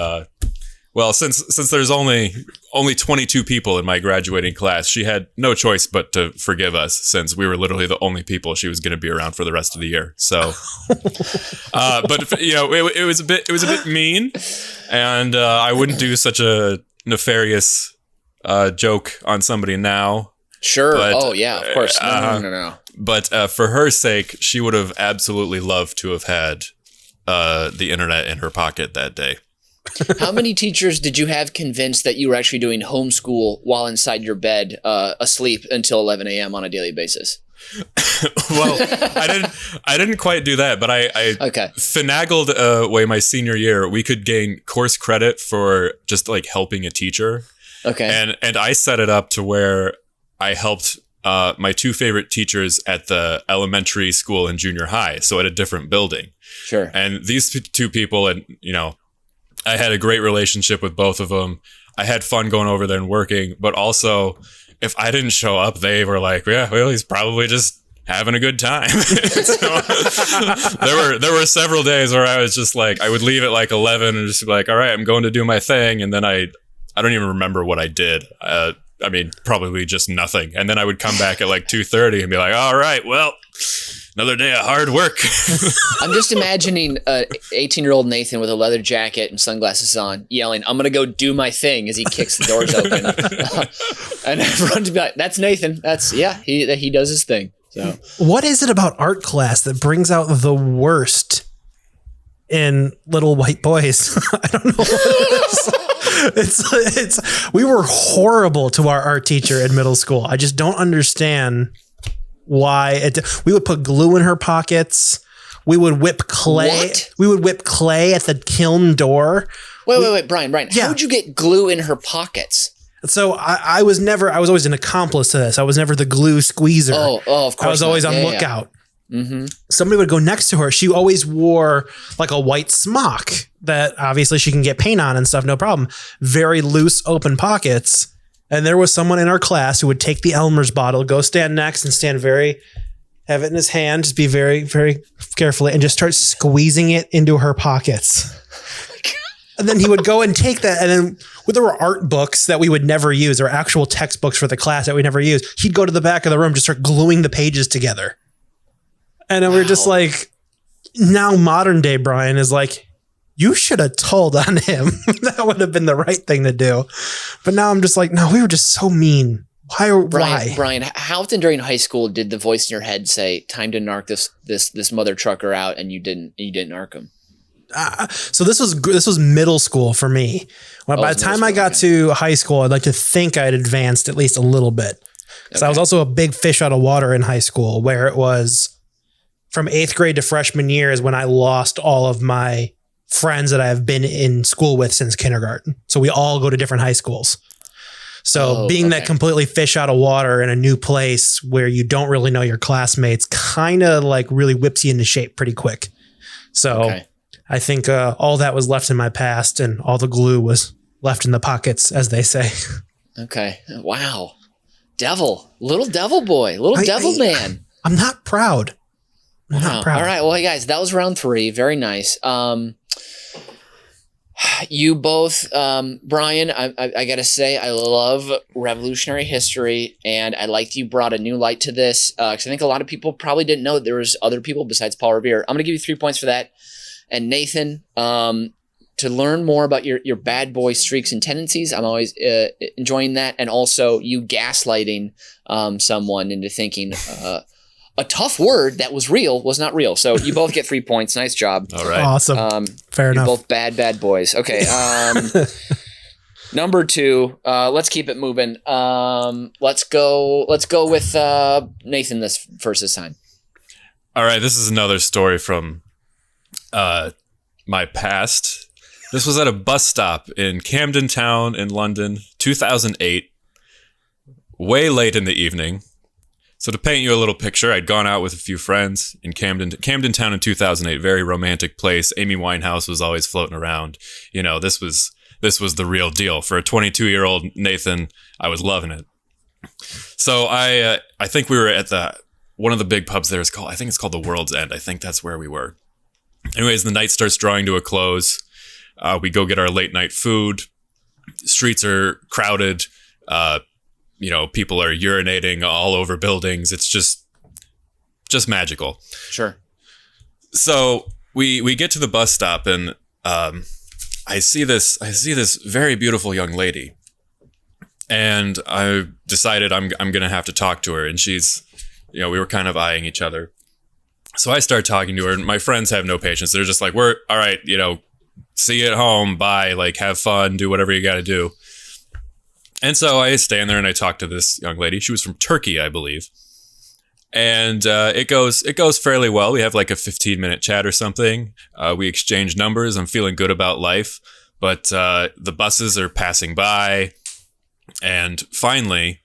S2: well, since there's only 22 people in my graduating class, she had no choice but to forgive us, since we were literally the only people she was going to be around for the rest of the year. So, but it was a bit mean, and I wouldn't do such a nefarious joke on somebody now.
S1: Sure.
S2: But,
S1: oh yeah, of course. No.
S2: But for her sake, she would have absolutely loved to have had the internet in her pocket that day.
S1: How many teachers did you have convinced that you were actually doing homeschool while inside your bed, asleep until 11 a.m. on a daily basis?
S2: Well, I didn't quite do that, but I finagled away my senior year. We could gain course credit for just like helping a teacher. Okay. And I set it up to where I helped my two favorite teachers at the elementary school and junior high, so at a different building.
S1: Sure.
S2: And these two people, and I had a great relationship with both of them. I had fun going over there and working, but also if I didn't show up, they were like, yeah, well, he's probably just having a good time. So there were several days where I was just like, I would leave at like 11 and just be like, all right, I'm going to do my thing. And then I don't even remember what I did. I mean, probably just nothing. And then I would come back at like 2:30 and be like, all right, well, Another day of hard work.
S1: I'm just imagining 18-year-old Nathan with a leather jacket and sunglasses on yelling, "I'm going to go do my thing," as he kicks the doors open. And everyone's like, "That's Nathan. He does his thing." So,
S3: what is it about art class that brings out the worst in little white boys? I don't know what it is. We were horrible to our art teacher in middle school. I just don't understand why. We would put glue in her pockets. We would whip clay.
S1: What?
S3: We would whip clay at the kiln door.
S1: Wait, Brian.
S3: Yeah.
S1: How would you get glue in her pockets?
S3: So I was always an accomplice to this. I was never the glue squeezer.
S1: Oh, of course.
S3: I was always on lookout. Mm-hmm. Somebody would go next to her. She always wore like a white smock that obviously she can get paint on and stuff. No problem. Very loose, open pockets. And there was someone in our class who would take the Elmer's bottle, go stand next and have it in his hand, just be very, very carefully and just start squeezing it into her pockets. And then he would go and take that. And then there were art books that we would never use or actual textbooks for the class that we never use. He'd go to the back of the room, just start gluing the pages together. And then we're just like, now modern day Brian is like, you should have told on him. That would have been the right thing to do. But now I'm just like, no, we were just so mean. Why?
S1: Brian, how often during high school did the voice in your head say, "Time to narc this mother trucker out," and you didn't narc him?
S3: So this was middle school for me. By the time I got to high school, I'd like to think I'd advanced at least a little bit. So I was also a big fish out of water in high school, where it was from 8th grade to freshman year is when I lost all of my friends that I've been in school with since kindergarten. So we all go to different high schools. So being that completely fish out of water in a new place where you don't really know your classmates kind of like really whips you into shape pretty quick. So I think all that was left in my past and all the glue was left in the pockets, as they say.
S1: Okay. Wow. Little devil boy, devil man.
S3: I'm not proud. I'm not proud.
S1: All right. Well, hey guys, that was round 3. Very nice. You both, Brian, I got to say, I love revolutionary history, and I liked you brought a new light to this, because I think a lot of people probably didn't know there was other people besides Paul Revere. I'm going to give you 3 points for that. And Nathan, to learn more about your bad boy streaks and tendencies, I'm always enjoying that. And also you gaslighting someone into thinking a tough word that was real was not real. So you both get 3 points. Nice job.
S2: All right.
S3: Awesome. Fair enough.
S1: Both bad boys. Okay. Number 2. Let's keep it moving. Let's go with Nathan this time.
S2: All right. This is another story from my past. This was at a bus stop in Camden Town in London, 2008, way late in the evening. So to paint you a little picture, I'd gone out with a few friends in Camden Town in 2008, very romantic place. Amy Winehouse was always floating around. You know, this was the real deal. For a 22-year-old Nathan, I was loving it. So I think we were at one of the big pubs there. I think it's called the World's End. I think that's where we were. Anyways, the night starts drawing to a close. We go get our late night food. Streets are crowded. People are urinating all over buildings. It's just magical.
S1: Sure.
S2: So we get to the bus stop and I see this very beautiful young lady, and I decided I'm gonna have to talk to her. And she's, we were kind of eyeing each other. So I start talking to her, and my friends have no patience. They're just like, "We're all right, see you at home. Bye. Like, have fun. Do whatever you got to do." And so I stand there and I talk to this young lady. She was from Turkey, I believe. And it goes fairly well. We have like a 15-minute chat or something. We exchange numbers. I'm feeling good about life. But the buses are passing by. And finally,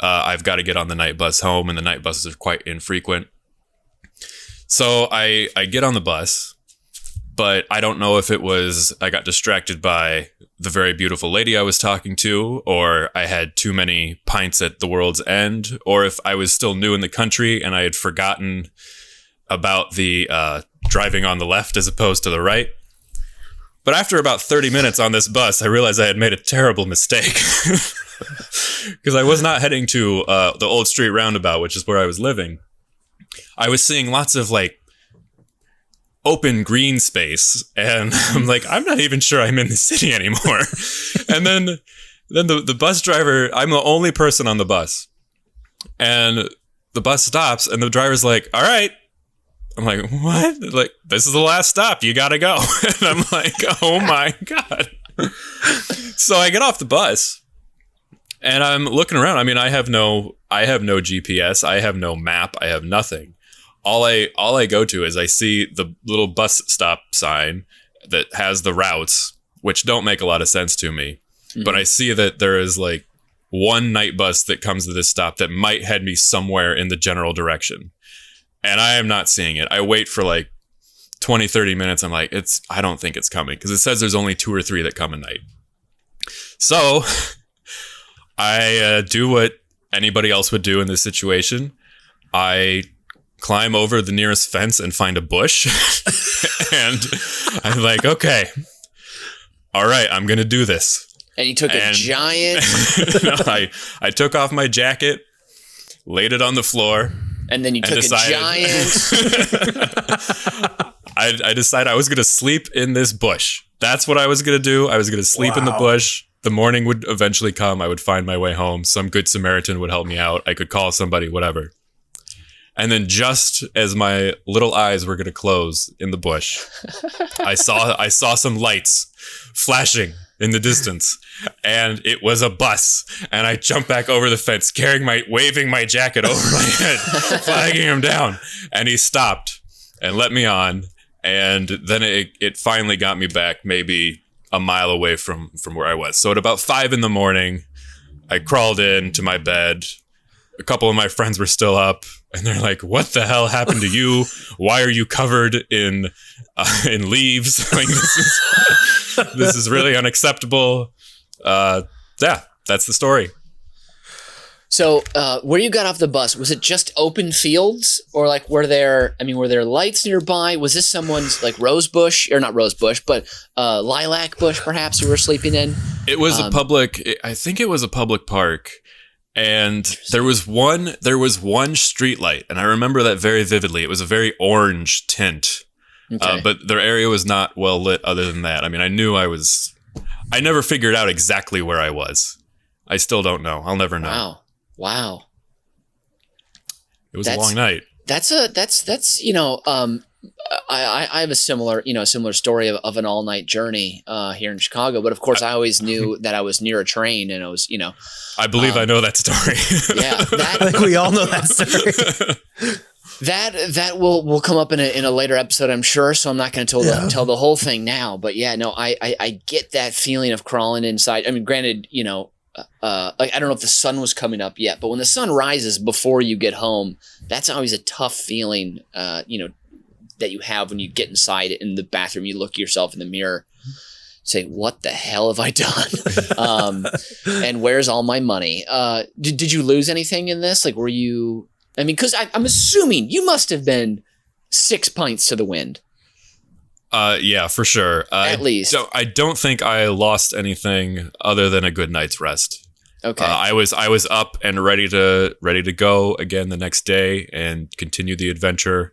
S2: I've got to get on the night bus home. And the night buses are quite infrequent. So I get on the bus. But I don't know if it was I got distracted by the very beautiful lady I was talking to, or I had too many pints at the World's End, or if I was still new in the country and I had forgotten about the driving on the left as opposed to the right. But after about 30 minutes on this bus, I realized I had made a terrible mistake because I was not heading to the Old Street Roundabout, which is where I was living. I was seeing lots of like open green space, and I'm like, I'm not even sure I'm in the city anymore. And then the bus driver, I'm the only person on the bus, and the bus stops, and the driver's like, all right. I'm like, what? They're like, this is the last stop. You gotta go. And I'm like, oh my God. So I get off the bus and I'm looking around. I mean, I have no GPS. I have no map. I have nothing. All I go to is I see the little bus stop sign that has the routes, which don't make a lot of sense to me. Mm-hmm. But I see that there is like one night bus that comes to this stop that might head me somewhere in the general direction. And I am not seeing it. I wait for like 20, 30 minutes. I'm like, I don't think it's coming, because it says there's only 2 or 3 that come at night. So I do what anybody else would do in this situation. I climb over the nearest fence and find a bush. And I'm like, okay, all right, I'm going to do this.
S1: And you took a giant...
S2: No, I took off my jacket, laid it on the floor.
S1: And then you took a giant...
S2: I decided I was going to sleep in this bush. That's what I was going to do. I was going to sleep in the bush. The morning would eventually come. I would find my way home. Some good Samaritan would help me out. I could call somebody, whatever. And then just as my little eyes were going to close in the bush, I saw some lights flashing in the distance, and it was a bus. And I jumped back over the fence, waving my jacket over my head, flagging him down. And he stopped and let me on. And then it finally got me back, maybe a mile away from where I was. So at about 5 a.m, I crawled into my bed. A couple of my friends were still up, and they're like, "What the hell happened to you? Why are you covered in leaves? Like, this is really unacceptable." Yeah, that's the story.
S1: So where you got off the bus, was it just open fields, or like were there lights nearby? Was this someone's like rose bush, or not rose bush, but lilac bush perhaps you were sleeping in?
S2: It was I think it was a public park. And there was one street light, and I remember that very vividly. It was a very orange tint, okay. But their area was not well lit other than that. I mean, I never figured out exactly where I was. I still don't know. I'll never know.
S1: Wow.
S2: It was a long night.
S1: I have a similar story of an all night journey here in Chicago, but of course I always knew that I was near a train, and I was,
S2: I believe I know that story.
S1: Yeah,
S3: I think we all know that story.
S1: That will come up in a later episode, I'm sure. So I'm not going to tell the whole thing now, but yeah, no, I get that feeling of crawling inside. I mean, granted, like I don't know if the sun was coming up yet, but when the sun rises before you get home, that's always a tough feeling, that you have when you get inside in the bathroom. You look yourself in the mirror, say, "What the hell have I done? And where's all my money?" Did you lose anything in this? Like, were you? I mean, because I'm assuming you must have been 6 pints to the wind.
S2: Yeah, for sure.
S1: At least.
S2: I don't think I lost anything other than a good night's rest.
S1: Okay.
S2: I was up and ready to go again the next day and continue the adventure.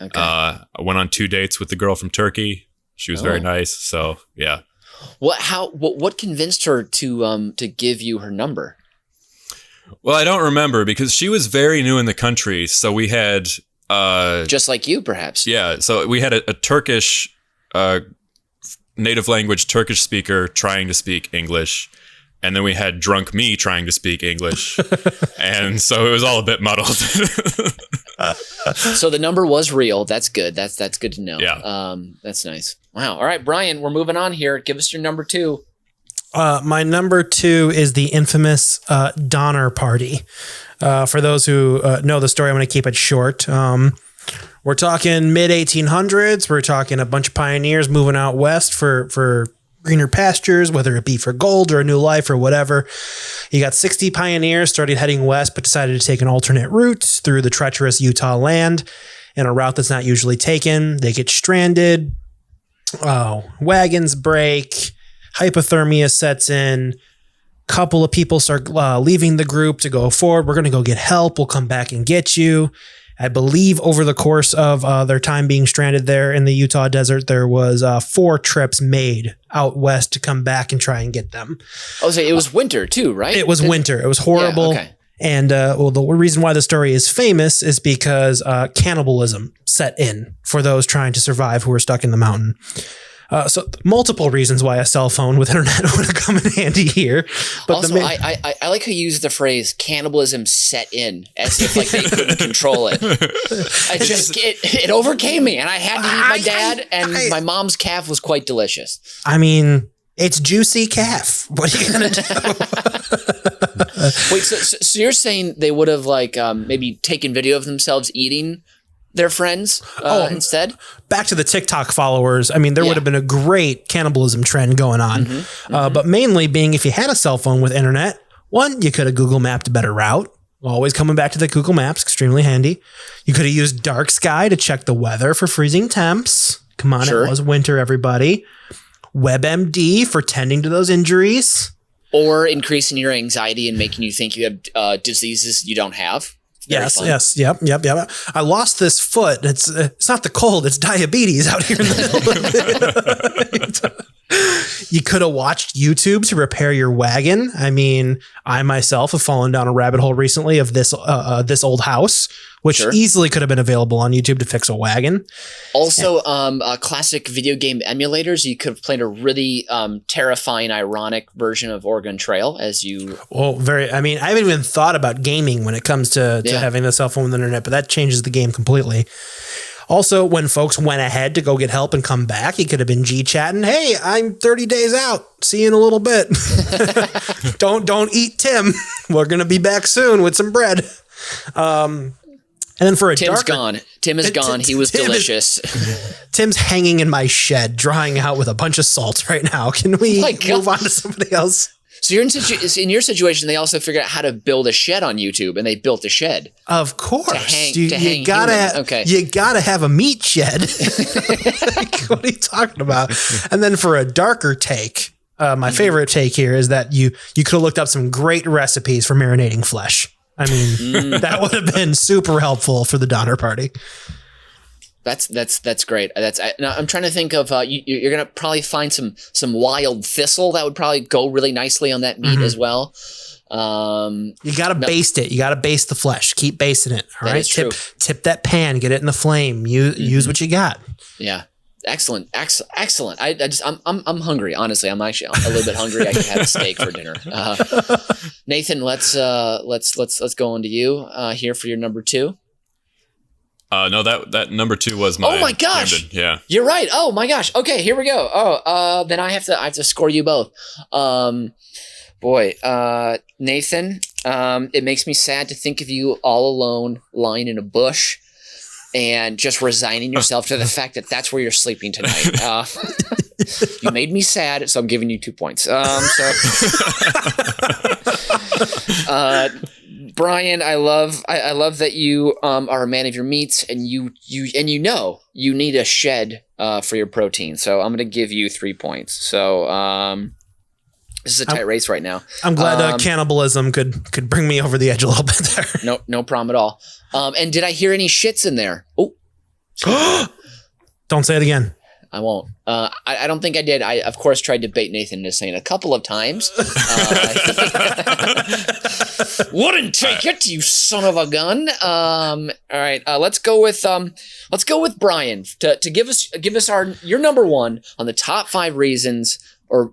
S2: Okay. I went on 2 dates with the girl from Turkey. She was very nice. So yeah.
S1: What convinced her to give you her number?
S2: Well, I don't remember, because she was very new in the country. So we had
S1: just like you, perhaps.
S2: Yeah. So we had a Turkish native language Turkish speaker trying to speak English. And then we had drunk me trying to speak English. And so it was all a bit muddled.
S1: So the number was real. That's good. That's good to know.
S2: Yeah.
S1: That's nice. Wow. All right, Brian, we're moving on here. Give us your number 2.
S3: My number 2 is the infamous Donner Party. For those who know the story, I'm going to keep it short. We're talking mid 1800s. We're talking a bunch of pioneers moving out west for greener pastures, whether it be for gold or a new life or whatever. You got 60 pioneers started heading west, but decided to take an alternate route through the treacherous Utah land, and a route that's not usually taken. They get stranded. Wagons break. Hypothermia sets in. Couple of people start leaving the group to go forward. We're going to go get help. We'll come back and get you. I believe over the course of their time being stranded there in the Utah desert, there was 4 trips made out west to come back and try and get them.
S1: Oh, so it was winter too, right?
S3: It was winter. It was horrible.
S1: Yeah, okay.
S3: And the reason why the story is famous is because cannibalism set in for those trying to survive who were stuck in the mountain. So multiple reasons why a cell phone with internet would have come in handy here. But
S1: also, I like how you use the phrase cannibalism set in as if like they couldn't control it. It overcame me, and I had to eat my dad, and my mom's calf was quite delicious.
S3: I mean, it's juicy calf. What are you going to do?
S1: Wait, so you're saying they would have like maybe taken video of themselves eating their friends instead?
S3: Back to the TikTok followers. I mean, there would have been a great cannibalism trend going on. But mainly being if you had a cell phone with internet, one, you could have Google mapped a better route. Always coming back to the Google Maps, extremely handy. You could have used dark sky to check the weather for freezing temps. Come on, It was winter, everybody. WebMD for tending to those injuries.
S1: Or increasing your anxiety and making you think you have diseases you don't have.
S3: Yes. Yep. I lost this foot. It's not the cold. It's diabetes out here in the middle of it. You could have watched YouTube to repair your wagon. I mean, I myself have fallen down a rabbit hole recently of this old house, which easily could have been available on YouTube to fix a wagon.
S1: Also, classic video game emulators. You could have played a really terrifying, ironic version of Oregon Trail as you.
S3: Well, I mean, I haven't even thought about gaming when it comes to having the cell phone with the internet, but that changes the game completely. Also, when folks went ahead to go get help and come back, he could have been G-chatting. Hey, I'm 30 days out. See you in a little bit. Don't eat Tim. We're going to be back soon with some bread. And then for
S1: Tim's gone. Tim is gone. He was delicious.
S3: Tim's hanging in my shed, drying out with a bunch of salt right now. Can we move on to somebody else?
S1: So you're in your situation, they also figured out how to build a shed on YouTube, and they built a shed.
S3: Of course.
S1: You
S3: gotta have a meat shed. What are you talking about? And then for a darker take, my favorite take here is that you could have looked up some great recipes for marinating flesh. I mean, that would have been super helpful for the Donner Party.
S1: That's great. Now I'm trying to think of you're gonna probably find some wild thistle that would probably go really nicely on that meat as well.
S3: You gotta baste it. You gotta baste the flesh. Keep basting it. All right. Tip that pan. Get it in the flame. Use what you got.
S1: Yeah. Excellent. I'm hungry. Honestly, I'm actually a little bit hungry. I could have a steak for dinner. Nathan, let's go on to you here for your number 2.
S2: No, that number 2 was my.
S1: Oh my gosh!
S2: Camden. Yeah,
S1: you're right. Oh my gosh. Okay, here we go. Then I have to score you both. Nathan. It makes me sad to think of you all alone, lying in a bush, and just resigning yourself to the fact that that's where you're sleeping tonight. You made me sad, so I'm giving you 2 points. Brian, I love that you are a man of your meats, and you need a shed for your protein. So I'm going to give you 3 points. So this is a tight race right now.
S3: I'm glad cannibalism could bring me over the edge a little bit there.
S1: No problem at all. And did I hear any shits in there? Oh,
S3: don't say it again.
S1: I won't. I don't think I did. I, of course, tried to bait Nathan into saying a couple of times. Wouldn't take it, you son of a gun. All right. Let's go with Brian to give us your number 1 on the top 5 reasons or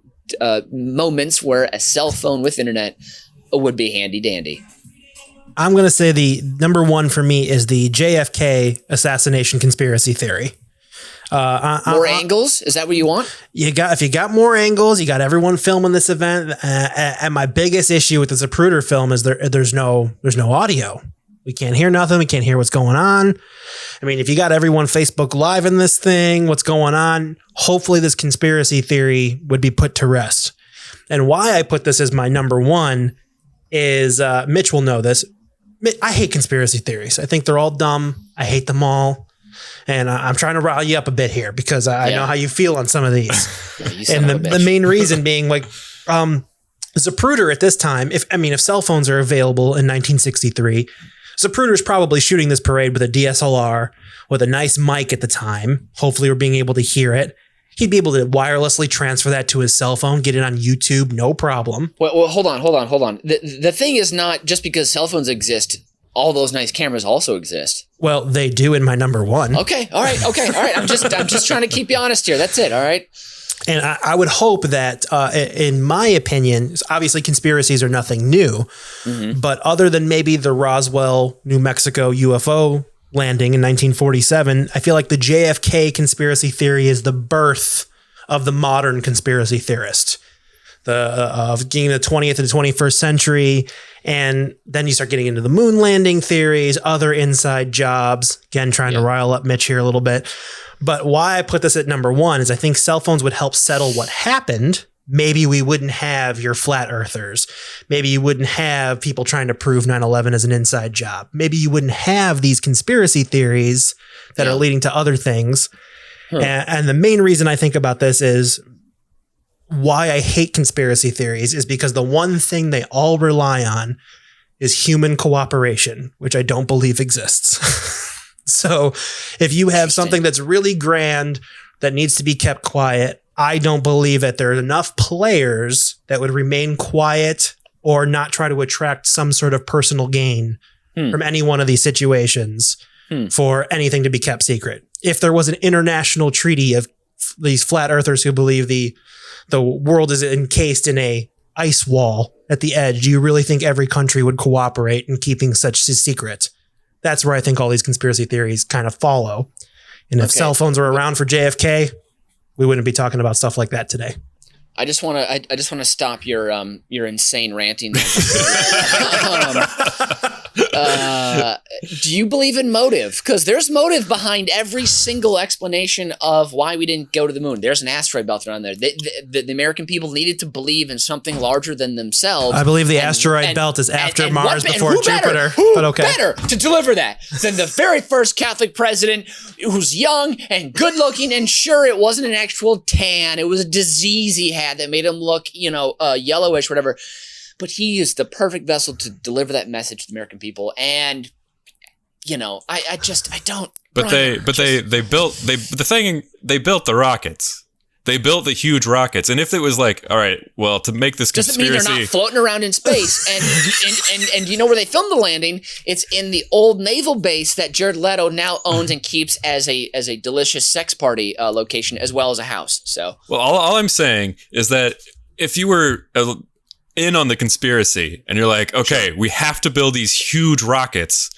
S1: moments where a cell phone with internet would be handy dandy.
S3: I'm going to say the number 1 for me is the JFK assassination conspiracy theory.
S1: More angles? Is that what you want?
S3: If you got more angles, you got everyone filming this event. And my biggest issue with the Zapruder film is there's no audio. We can't hear nothing. We can't hear what's going on. I mean, if you got everyone Facebook Live in this thing, what's going on? Hopefully this conspiracy theory would be put to rest. And why I put this as my number 1 is Mitch will know this. I hate conspiracy theories. I think they're all dumb. I hate them all. And I'm trying to rile you up a bit here because I know how you feel on some of these. And the main reason being like Zapruder at this time, if cell phones are available in 1963, Zapruder's probably shooting this parade with a DSLR with a nice mic at the time. Hopefully we're being able to hear it. He'd be able to wirelessly transfer that to his cell phone, get it on YouTube, no problem.
S1: Well, hold on. The thing is not just because cell phones exist, all those nice cameras also exist.
S3: Well, they do in my number one.
S1: Okay. All right. I'm just trying to keep you honest here. That's it. All right.
S3: And I would hope that, in my opinion, obviously conspiracies are nothing new, but other than maybe the Roswell, New Mexico UFO landing in 1947, I feel like the JFK conspiracy theory is the birth of the modern conspiracy theorist, of getting the 20th and 21st century. And then you start getting into the moon landing theories, other inside jobs, again, trying to rile up Mitch here a little bit. But why I put this at number one is I think cell phones would help settle what happened. Maybe we wouldn't have your flat earthers. Maybe you wouldn't have people trying to prove 9/11 as an inside job. Maybe you wouldn't have these conspiracy theories that are leading to other things. And the main reason I think about this is why I hate conspiracy theories is because the one thing they all rely on is human cooperation, which I don't believe exists. So if you have something that's really grand that needs to be kept quiet, I don't believe that there are enough players that would remain quiet or not try to attract some sort of personal gain from any one of these situations for anything to be kept secret. If there was an international treaty of these flat earthers who believe the world is encased in a ice wall at the edge, do you really think every country would cooperate in keeping such a secret? That's where I think all these conspiracy theories kind of follow. And if cell phones were around for JFK, we wouldn't be talking about stuff like that today.
S1: I just want to stop your insane ranting. Do you believe in motive? Because there's motive behind every single explanation of why we didn't go to the moon. There's an asteroid belt around there. The American people needed to believe in something larger than themselves.
S3: I believe the asteroid belt is after Mars before Jupiter.
S1: Who better to deliver that than the very first Catholic president who's young and good looking? And sure, it wasn't an actual tan. It was a disease he had that made him look, yellowish, whatever. But he is the perfect vessel to deliver that message to the American people. And, I don't.
S2: But
S1: Brian,
S2: they built the rockets. They built the huge rockets. And if it was like, all right, well, to make this
S1: doesn't
S2: conspiracy,
S1: mean they're not floating around in space. And you know where they filmed the landing? It's in the old naval base that Jared Leto now owns and keeps as a delicious sex party location, as well as a house. So,
S2: well, all I'm saying is that if you were in on the conspiracy and you're like, okay, we have to build these huge rockets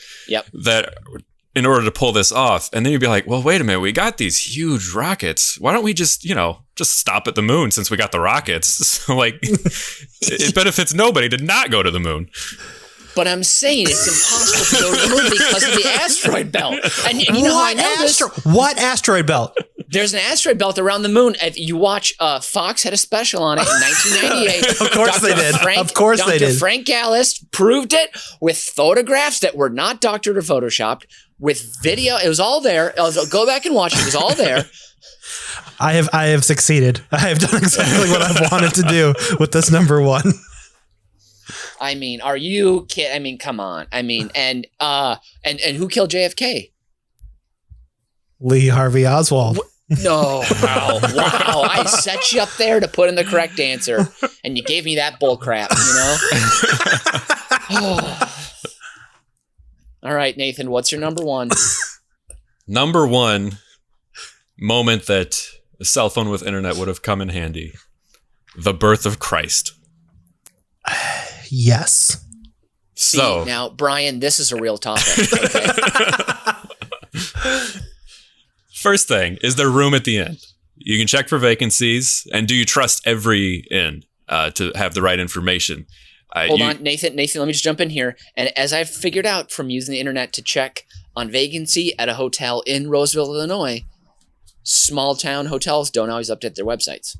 S2: that in order to pull this off. And then you'd be like, well, wait a minute, we got these huge rockets. Why don't we just stop at the moon since we got the rockets? So it benefits nobody to not go to the moon.
S1: But I'm saying it's impossible to go to the moon because of the asteroid belt. And you know how I know this?
S3: What asteroid belt?
S1: There's an asteroid belt around the moon. If you watch, Fox had a special on it in 1998.
S3: Of course they did. Of course they did.
S1: Dr. Frank Gallus proved it with photographs that were not doctored or photoshopped, with video. It was all there. Go back and watch it. It was all there.
S3: I have succeeded. I have done exactly what I've wanted to do with this number one.
S1: I mean, are you kidding? I mean, come on. I mean, and who killed JFK?
S3: Lee Harvey Oswald.
S1: No. Wow. I set you up there to put in the correct answer, and you gave me that bull crap, All right, Nathan, what's your number one?
S2: Number one moment that a cell phone with internet would have come in handy. The birth of Christ.
S3: Yes.
S1: So now, Brian, this is a real topic. Okay?
S2: First thing, is there room at the inn? You can check for vacancies, and do you trust every inn to have the right information?
S1: Hold on, Nathan, let me just jump in here. And as I've figured out from using the internet to check on vacancy at a hotel in Roseville, Illinois, small town hotels don't always update their websites.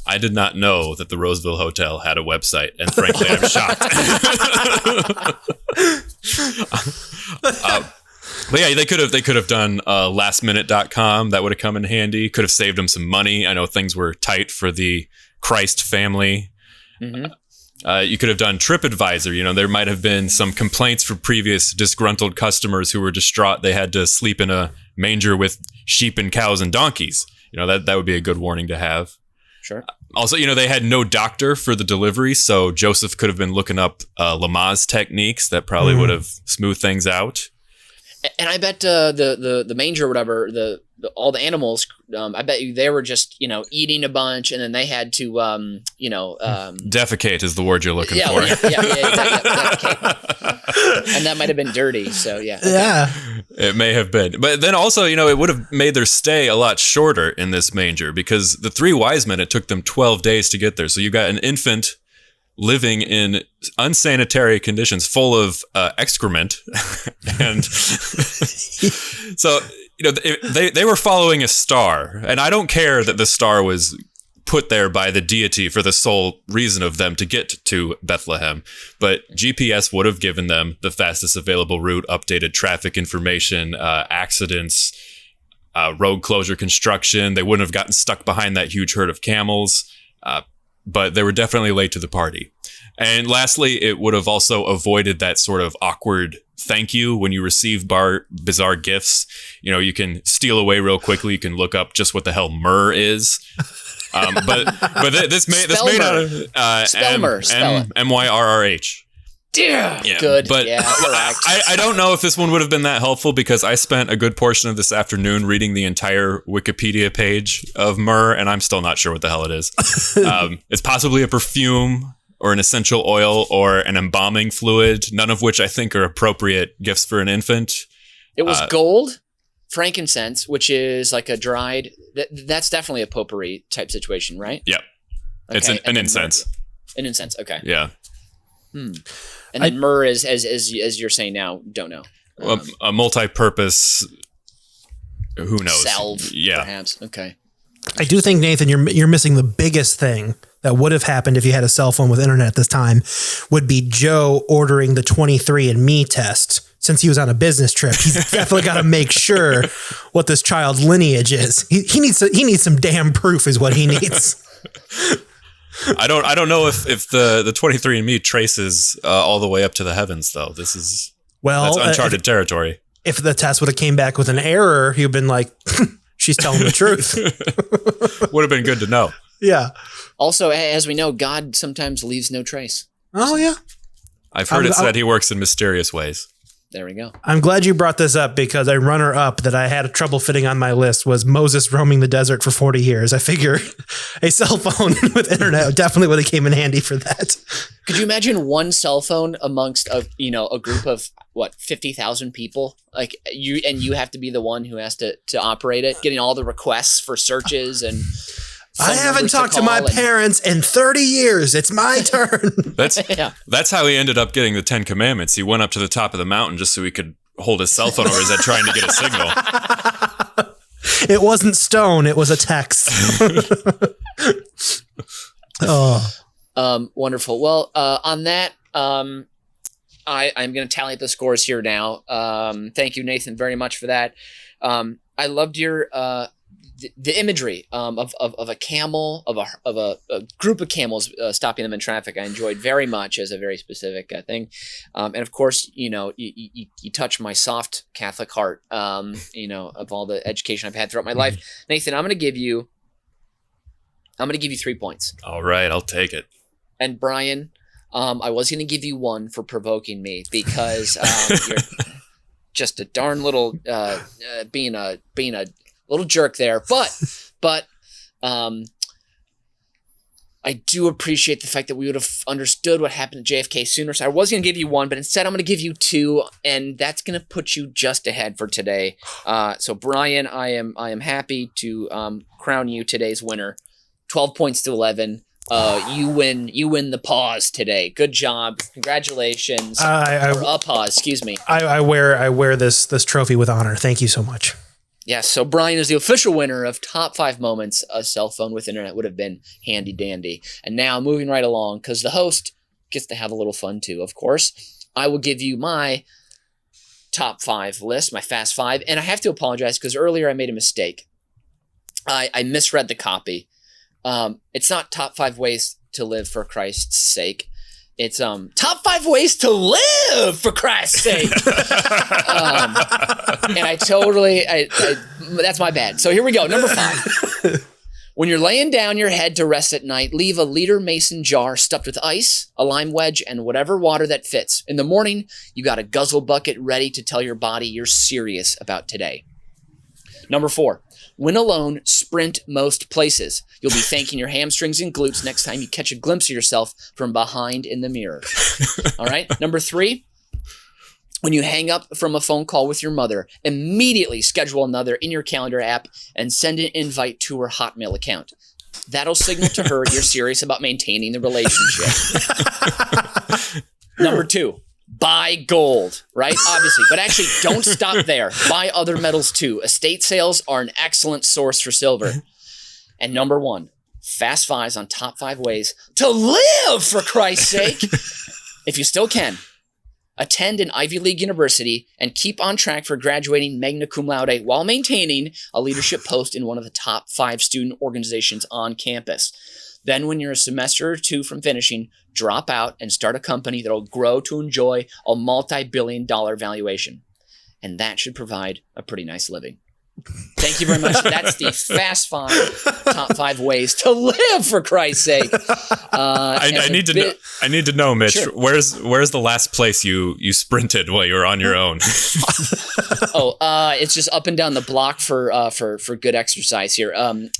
S2: I did not know that the Roseville Hotel had a website, and frankly, I'm shocked. But yeah, they could have done lastminute.com. That would have come in handy. Could have saved them some money. I know things were tight for the Christ family. Mm-hmm. You could have done TripAdvisor. You know, there might have been some complaints from previous disgruntled customers who were distraught they had to sleep in a manger with sheep and cows and donkeys. You know, that would be a good warning to have.
S1: Sure.
S2: Also, you know, they had no doctor for the delivery, so Joseph could have been looking up Lamaze techniques that probably would have smoothed things out.
S1: And I bet the manger or whatever, all the animals, I bet you they were just, you know, eating a bunch, and then they had to,
S2: defecate is the word you're looking for.
S1: Defecate. And that might have been dirty. So yeah. Okay.
S3: Yeah.
S2: It may have been. But then also, you know, it would have made their stay a lot shorter in this manger because the 3 wise men, it took them 12 days to get there. So you got an infant living in unsanitary conditions full of excrement. And so, you know, they were following a star. And I don't care that the star was put there by the deity for the sole reason of them to get to Bethlehem. But GPS would have given them the fastest available route, updated traffic information, accidents, road closure construction. They wouldn't have gotten stuck behind that huge herd of camels. But they were definitely late to the party. And lastly, it would have also avoided that sort of awkward thank you when you receive bizarre gifts. You know, you can steal away real quickly. You can look up just what the hell myrrh is. But this made out of MYRRH.
S1: Yeah, good.
S2: But
S1: yeah,
S2: I don't know if this one would have been that helpful because I spent a good portion of this afternoon reading the entire Wikipedia page of myrrh, and I'm still not sure what the hell it is. It's possibly a perfume or an essential oil or an embalming fluid, none of which I think are appropriate gifts for an infant.
S1: It was gold, frankincense, which is like a dried. That's definitely a potpourri type situation, right?
S2: Yeah, okay. It's an incense.
S1: An incense. Okay.
S2: Yeah.
S1: And then myrrh is, as you're saying now, don't know.
S2: A multi-purpose, who knows?
S1: Salve, perhaps. Okay.
S3: I do think, Nathan, you're missing the biggest thing that would have happened if you had a cell phone with internet at this time would be Joe ordering the 23andMe test. Since he was on a business trip, he's definitely got to make sure what this child's lineage is. He needs some damn proof is what he needs.
S2: I don't know if the 23andMe traces all the way up to the heavens though. That's uncharted territory. If
S3: the test would have came back with an error, he'd been like, she's telling the truth.
S2: Would have been good to know.
S3: Yeah.
S1: Also, as we know, God sometimes leaves no trace.
S3: Oh yeah.
S2: I've heard it said he works in mysterious ways.
S1: There we go.
S3: I'm glad you brought this up because a runner-up that I had trouble fitting on my list was Moses roaming the desert for 40 years. I figure a cell phone with internet definitely would have came in handy for that.
S1: Could you imagine one cell phone amongst a group of 50,000 people? Like you have to be the one who has to operate it, getting all the requests for searches and
S3: I haven't talked to my parents in 30 years. It's my turn.
S2: That's how he ended up getting the 10 Commandments. He went up to the top of the mountain just so he could hold his cell phone, or is that trying to get a signal?
S3: It wasn't stone. It was a text.
S1: Wonderful. Well, on that, I'm going to tally up the scores here now. Thank you, Nathan, very much for that. I loved your the imagery of a camel, of a group of camels stopping them in traffic. I enjoyed very much as a very specific thing, and of course, you touch my soft Catholic heart. Of all the education I've had throughout my life, Nathan, I'm going to give you 3 points.
S2: All right, I'll take it.
S1: And Brian, I was going to give you 1 for provoking me because you're just a darn little being a little jerk there, but I do appreciate the fact that we would have understood what happened to JFK sooner. So I was going to give you 1, but instead I'm going to give you 2, and that's going to put you just ahead for today. So Brian, I am happy to crown you today's winner. 12 points to 11. You win the pause today. Good job. Congratulations. Or a pause, excuse me.
S3: I wear this trophy with honor. Thank you so much.
S1: Yes, so Brian is the official winner of Top 5 Moments a cell phone with internet would have been handy dandy. And now moving right along, because the host gets to have a little fun too, of course, I will give you my Top 5 list, my Fast 5. And I have to apologize because earlier I made a mistake. I misread the copy. It's not Top 5 Ways to Live for Christ's Sake. It's top 5 ways to live, for Christ's sake. And I totally, that's my bad. So here we go. Number 5. When you're laying down your head to rest at night, leave a liter mason jar stuffed with ice, a lime wedge, and whatever water that fits. In the morning, you got a guzzle bucket ready to tell your body you're serious about today. Number 4, when alone, sprint most places. You'll be thanking your hamstrings and glutes next time you catch a glimpse of yourself from behind in the mirror. All right. Number 3, when you hang up from a phone call with your mother, immediately schedule another in your calendar app and send an invite to her Hotmail account. That'll signal to her you're serious about maintaining the relationship. Number 2, buy gold, right? Obviously, but actually don't stop there. Buy other metals too. Estate sales are an excellent source for silver. And number 1, fast 5s on top 5 ways to live, for Christ's sake. If you still can, attend an Ivy League university and keep on track for graduating magna cum laude while maintaining a leadership post in one of the top 5 student organizations on campus. Then when you're a semester or 2 from finishing, drop out and start a company that'll grow to enjoy a multi-billion-dollar valuation. And that should provide a pretty nice living. Thank you very much. That's the Fast 5 top 5 ways to live, for Christ's sake.
S2: I need to know, Mitch. Sure. Where's the last place you sprinted while you were on your own?
S1: It's just up and down the block for good exercise here.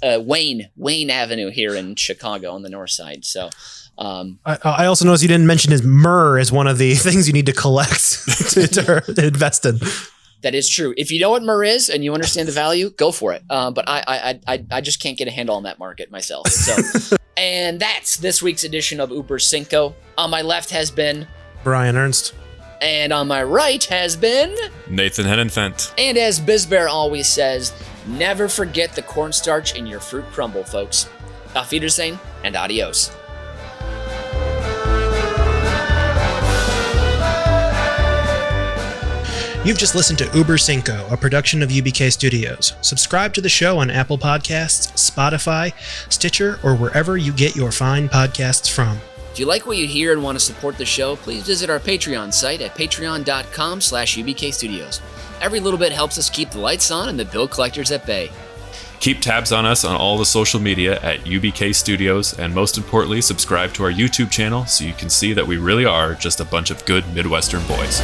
S1: Wayne Avenue here in Chicago on the north side. So.
S3: I also noticed you didn't mention his myrrh as one of the things you need to collect to invest in.
S1: That is true. If you know what myrrh is and you understand the value, go for it. But I just can't get a handle on that market myself. So, and that's this week's edition of Uber Cinco. On my left has been
S3: Brian Ernst.
S1: And on my right has been
S2: Nathan Hennenfent.
S1: And as Bizbear always says, never forget the cornstarch in your fruit crumble, folks. Auf Wiedersehen and adios.
S3: You've just listened to Uber Cinco, a production of UBK Studios. Subscribe to the show on Apple Podcasts, Spotify, Stitcher, or wherever you get your fine podcasts from.
S1: If you like what you hear and want to support the show, please visit our Patreon site at patreon.com/UBK Studios. Every little bit helps us keep the lights on and the bill collectors at bay.
S2: Keep tabs on us on all the social media at UBK Studios, and most importantly, subscribe to our YouTube channel so you can see that we really are just a bunch of good Midwestern boys.